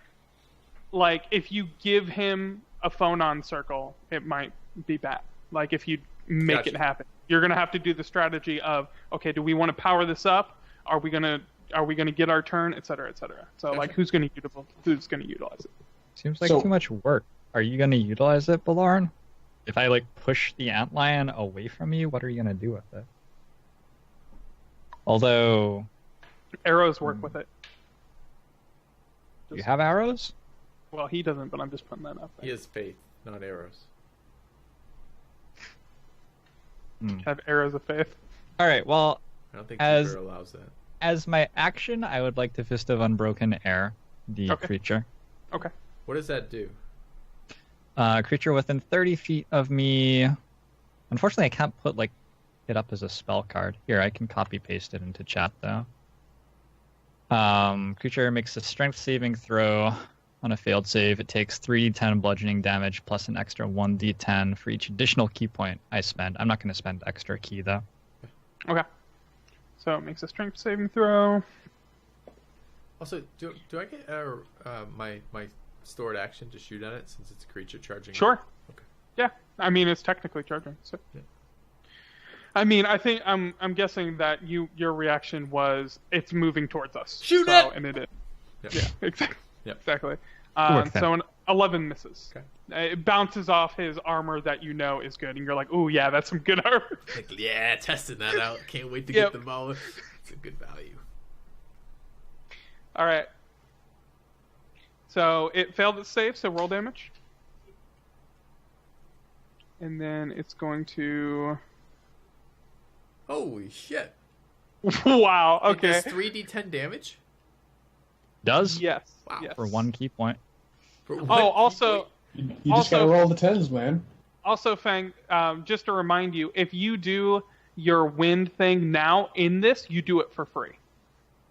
Speaker 3: like, if you give him a phonon circle, it might be bad. Like if you make
Speaker 1: Gotcha.
Speaker 3: it happen, you're gonna have to do the strategy of, okay, do we want to power this up? Are we gonna get our turn, et cetera, et cetera. So
Speaker 1: Gotcha.
Speaker 3: like, who's gonna utilize it?
Speaker 5: Seems like
Speaker 4: So-
Speaker 5: too much work. Are you going to utilize it, Belorin? If I like push the antlion away from you, what are you going to do with it? Although,
Speaker 3: Arrows work with it.
Speaker 5: do you have arrows?
Speaker 3: Well, he doesn't, but I'm just putting that up
Speaker 1: He
Speaker 3: there.
Speaker 1: has faith, not arrows.
Speaker 3: Have arrows of faith.
Speaker 5: All right. Well,
Speaker 1: I don't think
Speaker 5: As-
Speaker 1: Reaper allows that.
Speaker 5: as my action, I would like to Fist of Unbroken Air the
Speaker 3: Okay.
Speaker 5: creature.
Speaker 3: Okay.
Speaker 1: What does that do?
Speaker 5: Creature within 30 feet of me. Unfortunately, I can't put it up as a spell card. Here, I can copy paste it into chat though. Creature makes a strength saving throw. On a failed save, it takes 3d10 bludgeoning damage plus an extra 1d10 for each additional key point I spend. I'm not going to spend extra key though.
Speaker 3: Okay. So it makes a strength saving throw.
Speaker 1: Also, do I get my stored action to shoot at it since it's a creature charging?
Speaker 3: Sure.
Speaker 1: Okay.
Speaker 3: Yeah. I mean, it's technically charging. So.
Speaker 1: Yeah.
Speaker 3: I mean, I think I'm guessing that your reaction was it's moving towards us.
Speaker 1: Shoot
Speaker 3: so,
Speaker 1: it!
Speaker 3: And it did.
Speaker 1: Yep.
Speaker 3: Yeah. Exactly.
Speaker 1: Yep.
Speaker 3: Exactly.
Speaker 5: Work then.
Speaker 3: So an 11 misses.
Speaker 1: Okay.
Speaker 3: It bounces off his armor that you know is good, and you're like, "Ooh, yeah, that's some good armor."
Speaker 1: Like, yeah, testing that out. Can't wait to
Speaker 3: Yep.
Speaker 1: get the ball. It's a good value.
Speaker 3: All right. So it failed its save, so roll damage. And then it's going to.
Speaker 1: Holy shit!
Speaker 3: Wow.
Speaker 1: It
Speaker 3: Okay.
Speaker 1: does 3d10 damage.
Speaker 5: Does?
Speaker 3: Yes.
Speaker 1: Wow.
Speaker 3: Yes.
Speaker 5: For one key point.
Speaker 3: Also,
Speaker 4: You just gotta roll the 10s, man.
Speaker 3: Also, Fang, just to remind you, if you do your wind thing now in this, you do it for free.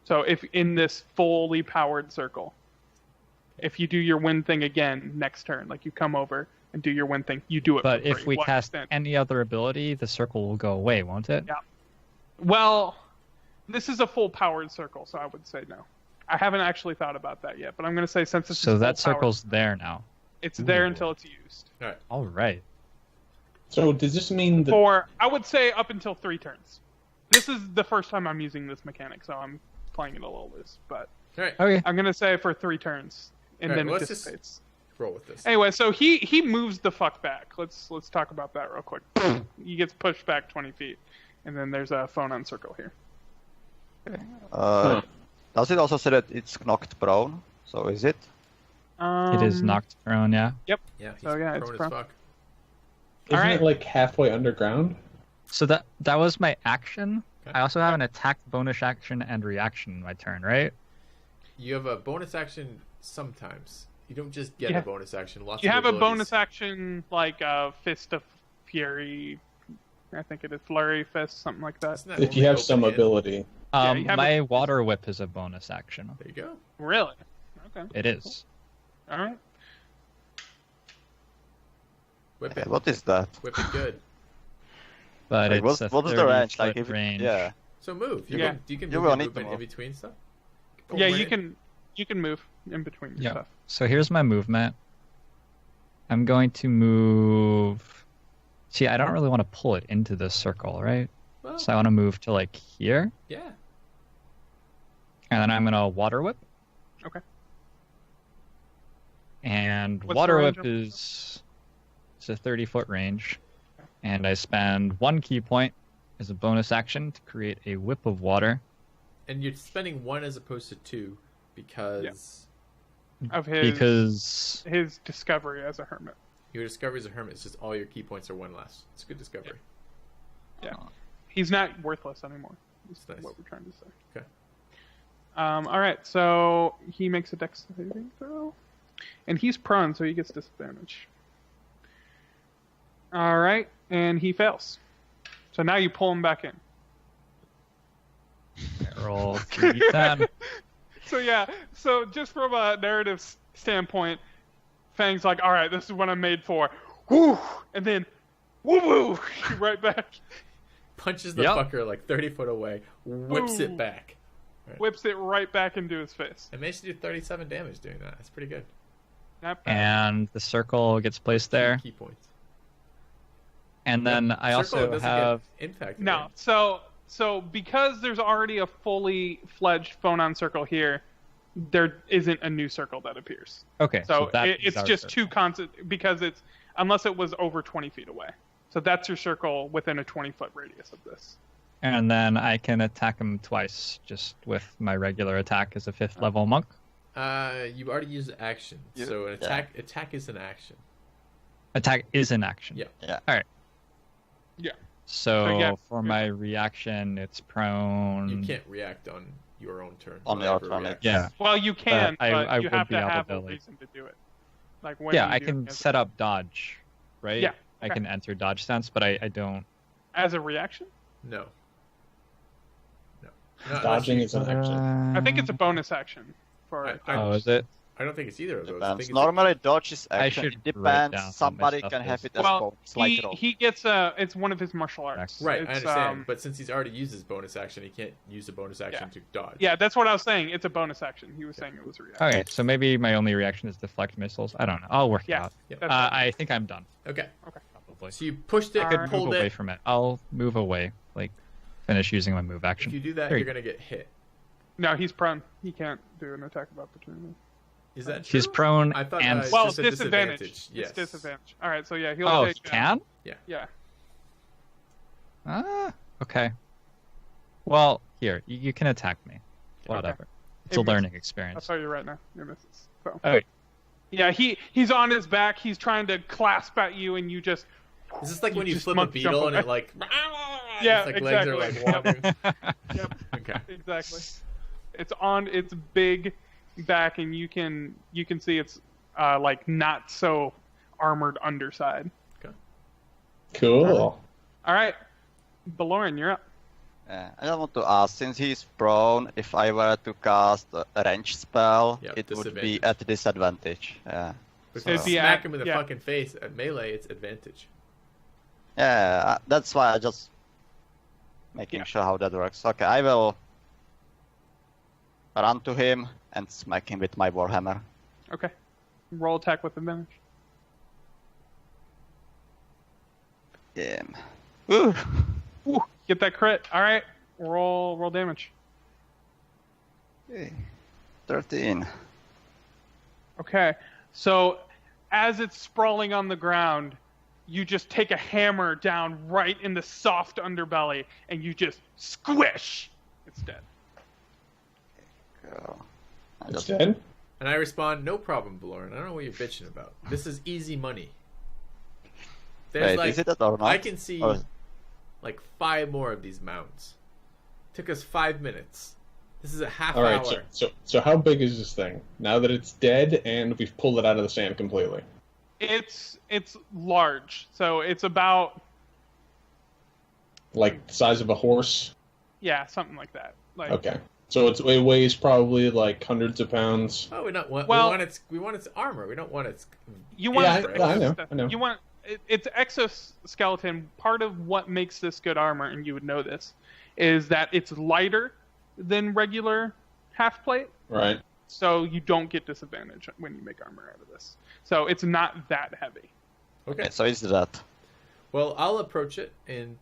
Speaker 3: So if in this fully powered circle, if you do your wind thing again next turn, like you come over and do your wind thing, you do it
Speaker 5: But
Speaker 3: for free.
Speaker 5: if we cast any other ability, the circle will go away, won't it?
Speaker 3: Yeah. Well, this is a full powered circle, so I would say no. I haven't actually thought about that yet, but I'm going to say since it's
Speaker 5: So that circle's there now.
Speaker 3: It's there until it's used.
Speaker 1: All right.
Speaker 5: All right.
Speaker 4: So does this mean that...
Speaker 3: For, I would say up until 3 turns. This is the first time I'm using this mechanic, so I'm playing it a little loose. But
Speaker 1: All right.
Speaker 5: Okay.
Speaker 3: I'm going to say for 3 turns, and
Speaker 1: All right,
Speaker 3: then it
Speaker 1: let's
Speaker 3: dissipates.
Speaker 1: Roll with this.
Speaker 3: Anyway, so he moves the fuck back. Let's talk about that real quick. He gets pushed back 20 feet, and then there's a phone on circle here.
Speaker 2: Does it also say that it's knocked prone? So is it?
Speaker 5: It is knocked prone, yeah.
Speaker 3: Yep.
Speaker 1: Yeah, he's
Speaker 3: So, yeah, it's
Speaker 1: prone as
Speaker 3: prone.
Speaker 1: fuck.
Speaker 4: Isn't
Speaker 3: Alright.
Speaker 4: it like halfway underground?
Speaker 5: So that was my action.
Speaker 1: Okay.
Speaker 5: I also have an attack, bonus action, and reaction in my turn, right?
Speaker 1: You have a bonus action sometimes. You don't just get
Speaker 3: Yeah.
Speaker 1: a bonus action. Lots
Speaker 3: You
Speaker 1: of
Speaker 3: have a
Speaker 1: abilities.
Speaker 3: bonus action like Fist of Fury. I think it is Flurry Fist, something like that.
Speaker 1: Isn't that
Speaker 4: If you
Speaker 1: only
Speaker 4: have some
Speaker 1: open-handed?
Speaker 4: ability.
Speaker 3: you have
Speaker 5: My water whip is a bonus action.
Speaker 1: There you go.
Speaker 3: Really? Okay.
Speaker 5: It is.
Speaker 3: All right.
Speaker 1: Whip
Speaker 2: Yeah,
Speaker 1: it.
Speaker 2: what is that?
Speaker 1: Whip it good.
Speaker 5: But
Speaker 2: Like,
Speaker 5: it's
Speaker 2: what
Speaker 5: a
Speaker 2: is the range?
Speaker 5: 30-foot
Speaker 2: Like if
Speaker 5: range.
Speaker 2: yeah.
Speaker 1: So move. You
Speaker 3: Yeah.
Speaker 1: can you can
Speaker 2: You
Speaker 1: move
Speaker 2: will
Speaker 1: your
Speaker 2: need to
Speaker 1: movement in
Speaker 2: move.
Speaker 1: between stuff. Put
Speaker 3: Yeah,
Speaker 1: one
Speaker 3: you
Speaker 1: in.
Speaker 3: can move in between your
Speaker 5: Yeah.
Speaker 3: stuff.
Speaker 5: So here's my movement. I'm going to move. See, I don't really want to pull it into this circle, right?
Speaker 1: Well,
Speaker 5: So I want to move to like here,
Speaker 1: yeah.
Speaker 5: and then I'm gonna water whip.
Speaker 3: Okay.
Speaker 5: And
Speaker 3: What's
Speaker 5: water
Speaker 3: the
Speaker 5: whip
Speaker 3: range
Speaker 5: is it's a 30-foot range, and I spend 1 key point as a bonus action to create a whip of water.
Speaker 1: And you're spending 1 as opposed to 2 because
Speaker 3: Of his
Speaker 5: Because
Speaker 3: his discovery as a hermit.
Speaker 1: your discovery as a hermit is just all your key points are 1 less. It's a good discovery.
Speaker 3: Yeah. He's not worthless anymore. Is
Speaker 1: That's nice.
Speaker 3: what we're trying to say.
Speaker 1: Okay.
Speaker 3: All right. So he makes a dex saving throw, and he's prone, so he gets disadvantage. All right, and he fails. So now you pull him back in.
Speaker 5: I roll 3d10.
Speaker 3: So yeah. So just from a narrative standpoint, Fang's like, all right, this is what I'm made for. Woo! And then, woo woo! Right back.
Speaker 1: Punches the
Speaker 5: Yep.
Speaker 1: fucker like 30 foot away, whips
Speaker 3: Ooh.
Speaker 1: it back.
Speaker 3: Whips it right back into his face.
Speaker 1: And managed to do 37 damage doing that. That's pretty good.
Speaker 3: Not bad.
Speaker 5: And the circle gets placed there.
Speaker 1: Key points.
Speaker 5: And then I
Speaker 1: Circle
Speaker 5: also
Speaker 1: doesn't
Speaker 5: have...
Speaker 1: get impacted.
Speaker 3: No,
Speaker 1: right?
Speaker 3: so because there's already a fully fledged phone-on circle here, there isn't a new circle that appears.
Speaker 5: Okay,
Speaker 3: So
Speaker 5: that
Speaker 3: it's
Speaker 5: is our
Speaker 3: just
Speaker 5: circle.
Speaker 3: two constant because it's unless it was over 20 feet away. So that's your circle within a 20-foot radius of this.
Speaker 5: And then I can attack him twice, just with my regular attack as a 5th level monk.
Speaker 1: You already used action,
Speaker 2: You-
Speaker 1: so an
Speaker 2: yeah.
Speaker 1: attack is an action.
Speaker 5: Attack is an action.
Speaker 1: Yeah.
Speaker 2: Yeah.
Speaker 5: All right.
Speaker 3: Yeah.
Speaker 5: So
Speaker 3: So, yeah,
Speaker 5: for my reaction, it's prone.
Speaker 1: You can't react on your own turn.
Speaker 2: On your
Speaker 1: Whatever
Speaker 2: turn,
Speaker 1: reacts.
Speaker 5: Yeah.
Speaker 3: Well, you can,
Speaker 5: I
Speaker 3: but you
Speaker 5: would
Speaker 3: have
Speaker 5: be
Speaker 3: to
Speaker 5: out of
Speaker 3: have a
Speaker 5: ability.
Speaker 3: reason to do it. Like when
Speaker 5: Yeah,
Speaker 3: you
Speaker 5: I
Speaker 3: do
Speaker 5: can
Speaker 3: it as
Speaker 5: set up dodge, right?
Speaker 3: Yeah,
Speaker 5: I
Speaker 3: okay.
Speaker 5: can enter dodge stance, but I don't.
Speaker 3: as a reaction.
Speaker 1: No. Not
Speaker 4: Dodging
Speaker 1: unless
Speaker 4: is an action.
Speaker 3: I think it's a bonus action for.
Speaker 1: I-
Speaker 5: Oh, is it?
Speaker 1: I don't think it's either of those. I
Speaker 2: Depends.
Speaker 1: think it's
Speaker 2: Normally dodge is
Speaker 5: I
Speaker 2: action.
Speaker 5: should
Speaker 2: It
Speaker 5: write down
Speaker 2: depends.
Speaker 5: how my
Speaker 2: Somebody
Speaker 5: stuff
Speaker 2: can have
Speaker 5: is.
Speaker 2: it as
Speaker 3: well,
Speaker 2: bonus, like it all.
Speaker 3: he gets it's one of his martial arts.
Speaker 5: Right,
Speaker 1: right. I
Speaker 3: It's,
Speaker 1: understand, but since he's already used his bonus action, he can't use a bonus action to dodge.
Speaker 3: Yeah, that's what I was saying. It's a bonus action. He was saying it was a reaction.
Speaker 5: Okay, so maybe my only reaction is deflect missiles. I don't know. I'll work it
Speaker 3: Yeah.
Speaker 5: out.
Speaker 1: Yeah.
Speaker 3: That's
Speaker 5: I think I'm done.
Speaker 1: Okay.
Speaker 5: Probably.
Speaker 1: So you pushed it,
Speaker 3: Alright.
Speaker 5: Move
Speaker 1: pulled
Speaker 5: away
Speaker 1: it.
Speaker 5: from it. I'll move away. Like, finish using my move
Speaker 1: If
Speaker 5: action.
Speaker 1: you do that,
Speaker 5: There
Speaker 1: you're
Speaker 5: you
Speaker 1: gonna get hit.
Speaker 3: No, he's prone. He can't do an attack of opportunity.
Speaker 1: Is that true?
Speaker 5: He's prone
Speaker 1: I thought
Speaker 5: and.
Speaker 1: It's
Speaker 3: Well,
Speaker 1: just a
Speaker 3: disadvantage.
Speaker 1: Yes.
Speaker 3: It's disadvantage. All right, so yeah, he'll
Speaker 5: Oh,
Speaker 3: take.
Speaker 5: he can?
Speaker 3: Yeah.
Speaker 5: Ah, okay. Well, here, you can attack me. Whatever. It's
Speaker 3: It
Speaker 5: a
Speaker 3: misses.
Speaker 5: learning
Speaker 3: I'll
Speaker 5: experience.
Speaker 3: tell you right now, it misses. So.
Speaker 5: Okay.
Speaker 3: Yeah, he's on his back. He's trying to clasp at you, and you just.
Speaker 1: Is this like when you
Speaker 3: just
Speaker 1: flip a
Speaker 3: monkey jump
Speaker 1: beetle and it
Speaker 3: away.
Speaker 1: like?
Speaker 3: Yeah,
Speaker 1: it's like legs are
Speaker 3: exactly.
Speaker 1: like walking.
Speaker 3: Yep,
Speaker 1: Okay.
Speaker 3: exactly. It's on its big back, and you can see it's like not so armored underside.
Speaker 4: Cool.
Speaker 3: All right, Belorin, you're up.
Speaker 2: I just want to ask, since he's prone, if I were to cast a range spell,
Speaker 1: Yeah,
Speaker 2: it would
Speaker 1: disadvantage.
Speaker 2: be at disadvantage. Yeah.
Speaker 1: But if
Speaker 3: It'd
Speaker 1: you
Speaker 3: be
Speaker 1: smack
Speaker 3: at-
Speaker 1: him in the
Speaker 3: yeah.
Speaker 1: fucking face at melee, it's advantage.
Speaker 2: Yeah, that's why I just making
Speaker 3: Yeah.
Speaker 2: sure how that works. Okay, I will run to him and smack him with my warhammer.
Speaker 3: Okay. Roll attack with advantage.
Speaker 2: Yeah. Ooh.
Speaker 3: Ooh, get that crit. All right. Roll damage.
Speaker 2: Okay. 13.
Speaker 3: Okay. So as it's sprawling on the ground, you just take a hammer down right in the soft underbelly and you just squish. It's dead.
Speaker 2: Go. I
Speaker 4: It's
Speaker 2: just-
Speaker 4: dead?
Speaker 1: And I respond, no problem, Belorin. I don't know what you're bitching about. This is easy money. There's
Speaker 2: Wait,
Speaker 1: like,
Speaker 2: is it that or not?
Speaker 1: I can see
Speaker 2: Or-
Speaker 1: like 5 more of these mounds. Took us 5 minutes. This is a half
Speaker 4: All right.
Speaker 1: hour.
Speaker 4: So how big is this thing now that it's dead and we've pulled it out of the sand completely?
Speaker 3: It's large. So it's about
Speaker 4: Like the size of a horse?
Speaker 3: something like that. Like
Speaker 4: Okay. So it weighs probably like hundreds of pounds.
Speaker 1: Oh, we
Speaker 3: Well-
Speaker 1: we want its armor. We don't want its.
Speaker 3: you want
Speaker 4: Yeah,
Speaker 3: its
Speaker 4: I know,
Speaker 3: exo-
Speaker 4: I know.
Speaker 3: You want its exoskeleton. Part of what makes this good armor, and you would know this, is that it's lighter than regular half plate.
Speaker 4: Right.
Speaker 3: So you don't get disadvantage when you make armor out of this. So it's not that heavy.
Speaker 1: Okay.
Speaker 2: Okay, so is that.
Speaker 1: Well, I'll approach it, and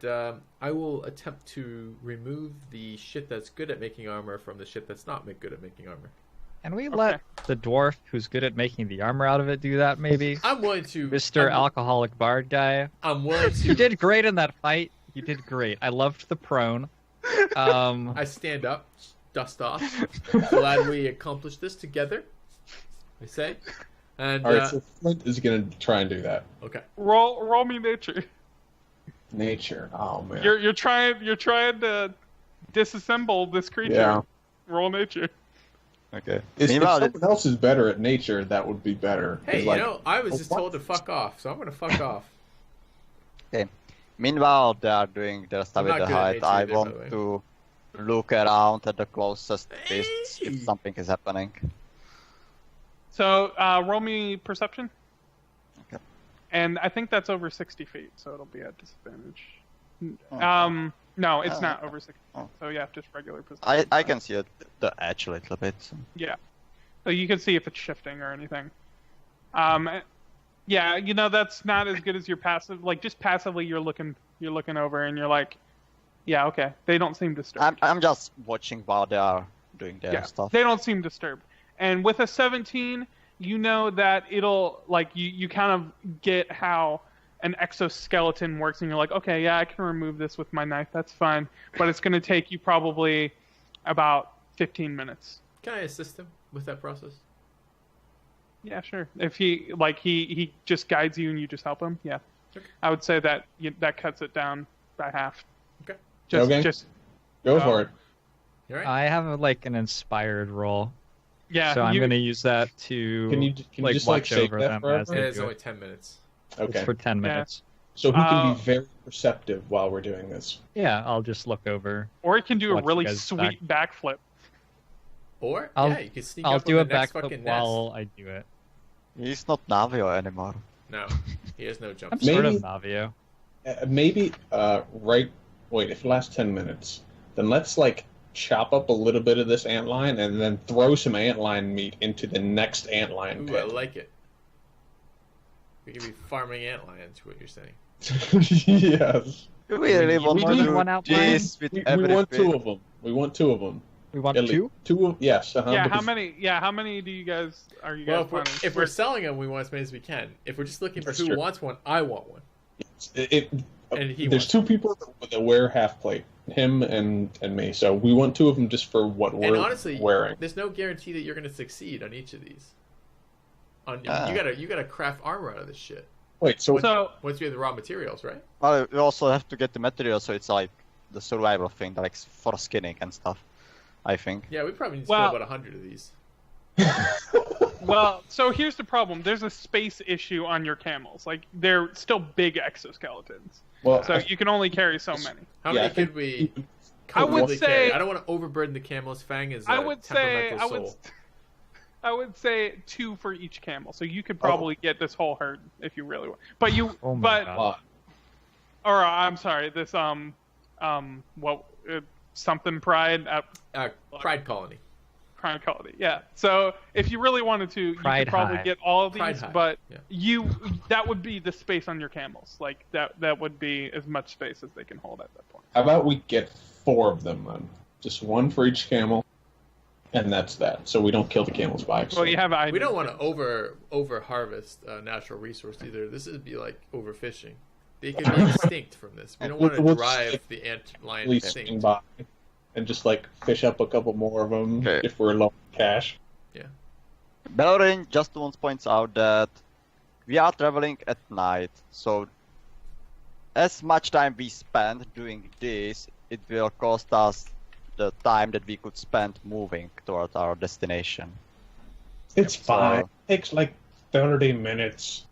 Speaker 1: I will attempt to remove the shit that's good at making armor from the shit that's not good at making armor.
Speaker 5: Can we let the dwarf who's good at making the armor out of it do that, maybe?
Speaker 1: I'm willing to.
Speaker 5: Mr.
Speaker 1: I'm,
Speaker 5: Alcoholic Bard guy.
Speaker 1: I'm willing
Speaker 5: You
Speaker 1: to.
Speaker 5: did great in that fight. You did great. I loved the prone.
Speaker 1: I stand up, dust off. Glad we accomplished this together. I say, and
Speaker 4: All right. So Flint is gonna try and do that.
Speaker 1: okay.
Speaker 3: Roll me nature.
Speaker 4: Nature. Oh man.
Speaker 3: You're trying to disassemble this creature.
Speaker 4: Yeah.
Speaker 3: Roll nature.
Speaker 2: Okay.
Speaker 4: If
Speaker 2: Meanwhile,
Speaker 4: someone else is better at nature, that would be better. 'Cause,
Speaker 1: Hey,
Speaker 4: like,
Speaker 1: I was just
Speaker 4: what?
Speaker 1: told to fuck off, so I'm gonna fuck off.
Speaker 2: Meanwhile, they are doing their stuff
Speaker 1: I'm
Speaker 2: with the
Speaker 1: not good at
Speaker 2: height.
Speaker 1: nature
Speaker 2: I
Speaker 1: either, by the
Speaker 2: want
Speaker 1: way.
Speaker 2: to look around at the closest beasts
Speaker 1: Hey!
Speaker 2: if something is happening.
Speaker 3: So roll me perception.
Speaker 2: Okay.
Speaker 3: And I think that's over 60 feet, so it'll be at disadvantage.
Speaker 2: Oh.
Speaker 3: No, it's
Speaker 2: Oh,
Speaker 3: not
Speaker 2: okay.
Speaker 3: over 60.
Speaker 2: Oh.
Speaker 3: So yeah, just regular perception.
Speaker 2: I can see the edge a little bit. So.
Speaker 3: Yeah. So you can see if it's shifting or anything. Yeah, that's not as good as your passive. Like just passively, you're looking over and you're like, yeah, okay. They don't seem disturbed.
Speaker 2: I'm just watching while they are doing their stuff.
Speaker 3: They don't seem disturbed. And with a 17, you know that it'll like you kind of get how an exoskeleton works, and you're like, okay, yeah, I can remove this with my knife. That's fine. But it's going to take you probably about 15 minutes.
Speaker 1: Can I assist him with that process?
Speaker 3: Yeah, sure. If he just guides you and you just help him, yeah.
Speaker 1: Okay.
Speaker 3: I would say that that cuts it down by half.
Speaker 1: Okay.
Speaker 4: Okay.
Speaker 3: Just
Speaker 4: Go for it.
Speaker 1: You all right?
Speaker 5: I have an inspired roll,
Speaker 3: yeah.
Speaker 5: so I'm going to use that to
Speaker 4: Can you just like
Speaker 5: watch
Speaker 4: save
Speaker 5: over
Speaker 4: that
Speaker 5: them
Speaker 4: forever?
Speaker 5: as
Speaker 1: And
Speaker 5: they
Speaker 1: it's
Speaker 5: do
Speaker 1: only
Speaker 5: it.
Speaker 1: 10 minutes.
Speaker 5: It's
Speaker 4: Okay.
Speaker 5: for 10 minutes.
Speaker 4: So he can
Speaker 3: Uh,
Speaker 4: be very perceptive while we're doing this.
Speaker 5: Yeah, I'll just look over.
Speaker 3: Or he can do a
Speaker 5: Watch you
Speaker 3: really
Speaker 5: guys
Speaker 3: sweet backflip.
Speaker 1: Or
Speaker 5: I'll-
Speaker 1: you can sneak
Speaker 5: I'll
Speaker 1: up
Speaker 5: do
Speaker 1: on
Speaker 5: a
Speaker 1: the next
Speaker 5: backflip
Speaker 1: fucking
Speaker 5: while I do it.
Speaker 2: He's not Navio anymore.
Speaker 1: nest. No, he has no jump.
Speaker 5: I'm sort of
Speaker 4: Maybe-
Speaker 5: Navio.
Speaker 4: Maybe wait, if it lasts 10 minutes, then let's like chop up a little bit of this antlion and then throw some antlion meat into the next antlion
Speaker 1: Ooh, I
Speaker 4: pit.
Speaker 1: like it. We could be farming antlions, what you're saying.
Speaker 4: Yes.
Speaker 2: We really want
Speaker 5: we
Speaker 2: to
Speaker 5: need
Speaker 2: do
Speaker 5: one outline.
Speaker 2: this with
Speaker 4: We
Speaker 2: every
Speaker 4: want
Speaker 2: bit.
Speaker 4: two of them. We want two of them.
Speaker 5: We want
Speaker 4: At least.
Speaker 5: two?
Speaker 4: Two of yes.
Speaker 3: Yeah,
Speaker 4: because-
Speaker 3: how many do you guys are you
Speaker 1: Well,
Speaker 3: guys planning?
Speaker 1: if we're selling them, we want as many as we can. If we're just looking for
Speaker 4: That's
Speaker 1: who
Speaker 4: true.
Speaker 1: wants one, I want one. And he
Speaker 4: there's
Speaker 1: wants
Speaker 4: two people that wear half plate, him and me. So we want two of them just for what
Speaker 1: And
Speaker 4: we're
Speaker 1: honestly,
Speaker 4: wearing.
Speaker 1: there's no guarantee that you're going to succeed on each of these.
Speaker 2: Ah.
Speaker 1: You gotta craft armor out of this shit.
Speaker 4: Wait, so
Speaker 1: Once we have the raw materials, right?
Speaker 2: Well, we also have to get the materials, so it's like the survival thing, like for skinning and stuff. I think.
Speaker 1: Yeah, we probably need to
Speaker 3: Well-
Speaker 1: kill about 100 of these.
Speaker 3: Well, so here's the problem. There's a space issue on your camels. Like, they're still big exoskeletons.
Speaker 4: Well,
Speaker 3: So you can only carry so many.
Speaker 1: How
Speaker 4: Yeah,
Speaker 1: many
Speaker 4: I think
Speaker 1: could we?
Speaker 3: I would
Speaker 1: comfortably
Speaker 3: say-
Speaker 1: carry? I don't want to overburden the camel's Fang is
Speaker 3: I
Speaker 1: a
Speaker 3: would say
Speaker 1: temperamental soul.
Speaker 3: I would say 2 for each camel. So you could probably get this whole herd if you really want. But you
Speaker 5: Oh my
Speaker 3: but
Speaker 5: God.
Speaker 3: or I'm sorry, this something pride at
Speaker 1: Pride Colony.
Speaker 3: Pride Colony. Yeah. So if you really wanted to, you
Speaker 5: Pride
Speaker 3: could probably
Speaker 5: Hive.
Speaker 3: get all of
Speaker 1: Pride
Speaker 3: these,
Speaker 1: Hive,
Speaker 3: but
Speaker 1: yeah.
Speaker 3: that would be the space on your camels. Like that would be as much space as they can hold at that point.
Speaker 4: how about we get 4 of them then? Just 1 for each camel, and that's that. So we don't kill the camels by
Speaker 3: Well,
Speaker 4: accident.
Speaker 3: you have
Speaker 1: We don't want to over harvest natural resource either. This would be like overfishing. They could be extinct from this. We don't want to
Speaker 4: We'll
Speaker 1: drive
Speaker 4: just,
Speaker 1: the ant lion
Speaker 4: Please swing
Speaker 1: extinct.
Speaker 4: by and just like fish up a couple more of them
Speaker 2: Okay.
Speaker 4: if we're low on cash.
Speaker 2: Belorin just once points out that we are traveling at night, so as much time we spend doing this, it will cost us the time that we could spend moving towards our destination.
Speaker 4: It's
Speaker 2: So-
Speaker 4: fine. It takes like 30 minutes.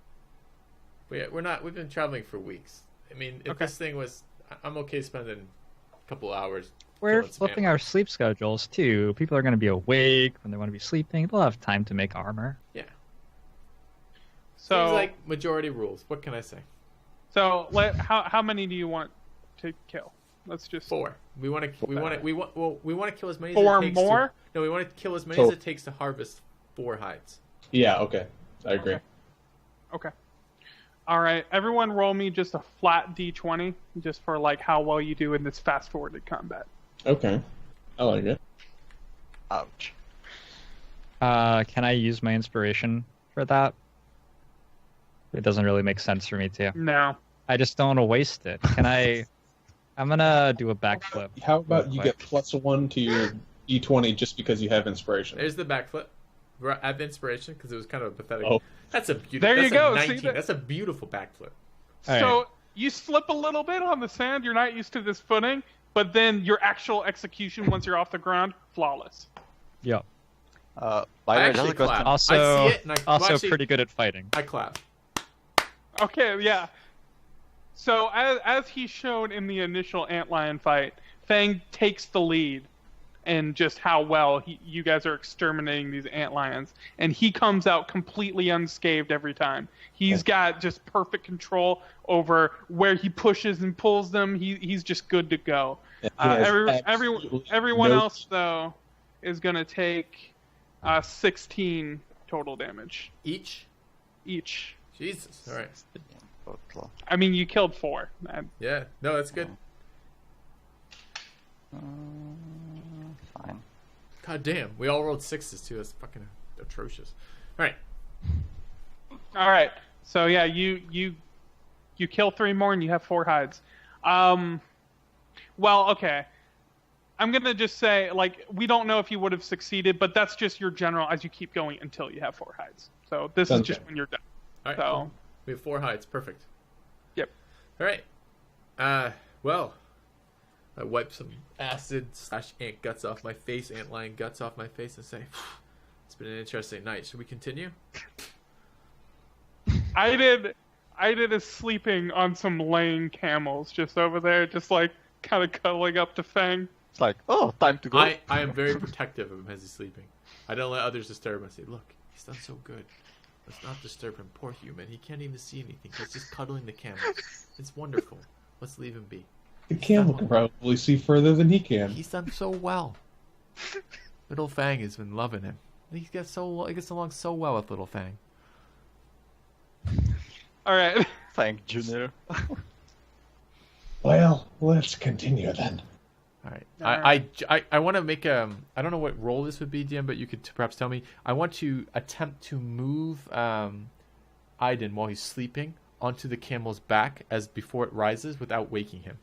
Speaker 1: We're not. We've been traveling for weeks. I mean, if
Speaker 3: Okay.
Speaker 1: this thing was, I'm okay spending a couple hours.
Speaker 5: We're
Speaker 1: killing some
Speaker 5: flipping
Speaker 1: ant-
Speaker 5: our sleep schedules too. People are going to be awake when they want to be sleeping. They'll have time to make armor.
Speaker 1: Yeah.
Speaker 3: So
Speaker 1: Seems like majority rules. What can I say?
Speaker 3: how many do you want to kill? Let's just
Speaker 1: 4. We want to. We want to kill as many.
Speaker 3: 4
Speaker 1: as it takes
Speaker 3: more?
Speaker 1: To, no, we want to kill as many
Speaker 4: So-
Speaker 1: as it takes to harvest 4 hides.
Speaker 4: Yeah, okay. I agree.
Speaker 3: Okay. All right, everyone, roll me just a flat d20, just for like how well you do in this fast-forwarded combat.
Speaker 4: Okay. I like it.
Speaker 2: Ouch.
Speaker 5: Can I use my inspiration for that? It doesn't really make sense for me to.
Speaker 3: No.
Speaker 5: I just don't want to waste it. Can I? I'm gonna do a backflip.
Speaker 4: How about
Speaker 5: real
Speaker 4: you
Speaker 5: quick.
Speaker 4: get +1 to your D20 just because you have inspiration?
Speaker 1: There's the backflip. We're at the inspiration because it was kind of pathetic.
Speaker 4: Oh.
Speaker 1: That's a beautiful.
Speaker 3: There you
Speaker 1: that's
Speaker 3: go,
Speaker 1: A
Speaker 3: see
Speaker 1: 19.
Speaker 3: that-
Speaker 1: That's a beautiful backflip.
Speaker 5: All
Speaker 3: So
Speaker 5: right.
Speaker 3: you slip a little bit on the sand. You're not used to this footing, but then your actual execution once you're off the ground, flawless.
Speaker 5: Yep.
Speaker 2: By
Speaker 1: I
Speaker 2: the way,
Speaker 1: actually
Speaker 2: just a question.
Speaker 1: clap.
Speaker 5: Also,
Speaker 1: I see it, and I
Speaker 5: also
Speaker 1: actually,
Speaker 5: pretty good at fighting.
Speaker 1: I clap.
Speaker 3: Okay, yeah. So as he's shown in the initial antlion fight, Fang takes the lead in just how well you guys are exterminating these antlions, and he comes out completely unscathed every time. He's got just perfect control over where he pushes and pulls them. He's just good to go.
Speaker 4: It has
Speaker 3: Everyone
Speaker 4: no-
Speaker 3: else though is gonna take 16 total damage
Speaker 1: Each.
Speaker 3: each.
Speaker 1: Jesus. All right.
Speaker 2: Total.
Speaker 3: I mean, you killed 4.
Speaker 1: Yeah. No, that's good.
Speaker 2: Fine.
Speaker 1: God damn. We all rolled 6s too. That's fucking atrocious. All right.
Speaker 3: All right. So yeah, you kill 3 more and you have 4 hides. Well, okay. I'm gonna just say, like, we don't know if you would have succeeded, but that's just your general as you keep going until you have 4 hides. So this is
Speaker 4: Sounds
Speaker 3: just
Speaker 4: good.
Speaker 3: when you're done.
Speaker 1: All right.
Speaker 3: So
Speaker 1: Cool. We have 4 hides. Perfect.
Speaker 3: yep.
Speaker 1: All right. Well, I wipe some acid / ant guts off my face, antlion guts off my face, and say, "It's been an interesting night. Should we continue?"
Speaker 3: I did a sleeping on some lame camels just over there, just like kind of cuddling up to Fang.
Speaker 2: It's like, oh, time to go.
Speaker 1: I am very protective of him as he's sleeping. I don't let others disturb him. I say, "Look, he's done so good. Let's not disturb him. Poor human. He can't even see anything. He's just cuddling the camels. It's wonderful. Let's leave him be.
Speaker 4: The camel can probably see further than he can.
Speaker 1: He's done so well. Little Fang has been loving him. He gets along so well with Little Fang."
Speaker 3: All right.
Speaker 2: Thank Junior.
Speaker 4: Well, let's continue then.
Speaker 1: All right.
Speaker 3: All
Speaker 1: I want to make I don't know what role this would be, DM, but you could perhaps tell me. I want to attempt to move Aiden while he's sleeping onto the camel's back as before it rises without waking him.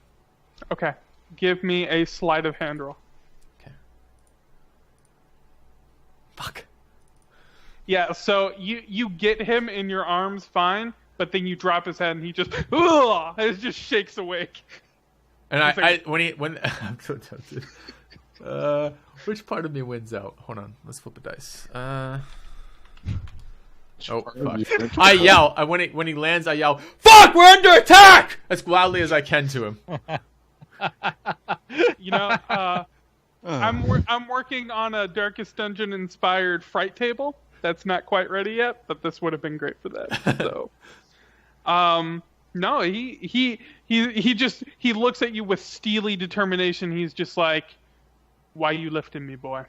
Speaker 3: Okay. Give me a sleight of hand roll.
Speaker 1: Okay. Fuck.
Speaker 3: Yeah, so you get him in your arms fine, but then you drop his head and he just ugh, it just shakes awake.
Speaker 1: And
Speaker 3: It's like-
Speaker 1: when I'm so tempted. Which part of me wins out? Hold on, let's flip a dice. Oh, fuck. I yell. When he lands, I yell, "Fuck, we're under attack!" as loudly as I can to him.
Speaker 3: You know, I'm working on a Darkest Dungeon inspired fright table. That's not quite ready yet, but this would have been great for that. So, no, he looks at you with steely determination. He's just like, "Why you lifting me, boy?"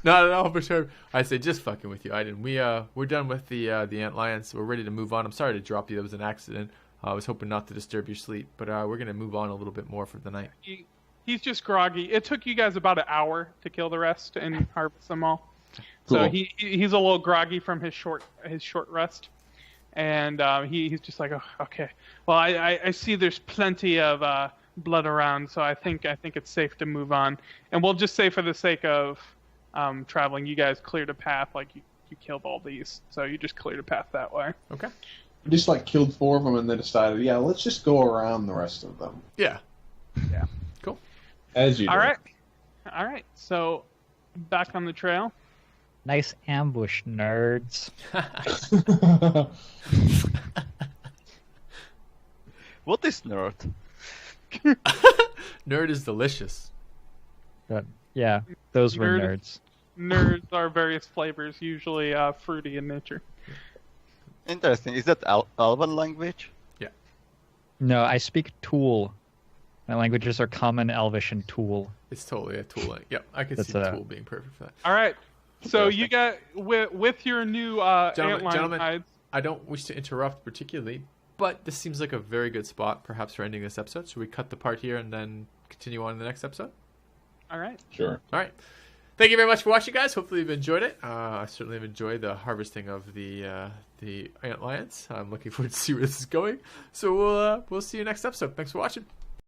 Speaker 1: Not at all, for sure. I say, just fucking with you, Aiden. We're done with the Antlions. We're ready to move on. I'm sorry to drop you. That was an accident. I was hoping not to disturb your sleep, but we're gonna move on a little bit more for the night.
Speaker 3: He's just groggy. It took you guys about an hour to kill the rest and harvest them all. Cool. So he's a little groggy from his short rest, and he's just like, oh, okay. Well, I see there's plenty of blood around, so I think it's safe to move on. And we'll just say, for the sake of traveling, you guys cleared a path. Like you killed all these, so you just cleared a path that way.
Speaker 1: Okay.
Speaker 4: We just like killed 4 of them and then decided, yeah, let's just go around the rest of them.
Speaker 1: Yeah.
Speaker 3: Yeah.
Speaker 1: Cool.
Speaker 4: As you do.
Speaker 3: All right. So back on the trail.
Speaker 5: Nice ambush, nerds.
Speaker 2: What is nerd?
Speaker 1: Nerd is delicious.
Speaker 5: Yeah, those were nerds.
Speaker 3: Nerds are various flavors, usually fruity in nature.
Speaker 2: Interesting. Is that Elven language?
Speaker 1: Yeah.
Speaker 5: No, I speak Tool. My languages are Common, Elvish, and Tool.
Speaker 1: It's totally a Tool. Yep, I can see Tool being perfect for that.
Speaker 3: All right. So you got with your new
Speaker 1: gentlemen,
Speaker 3: hides.
Speaker 1: I don't wish to interrupt particularly, but this seems like a very good spot, perhaps, for ending this episode. Should we cut the part here and then continue on in the next episode?
Speaker 3: All right.
Speaker 4: Sure.
Speaker 1: All right. Thank you very much for watching, guys. Hopefully you've enjoyed it. I certainly have enjoyed the harvesting of the Antlions. I'm looking forward to see where this is going. So we'll see you next episode. Thanks for watching.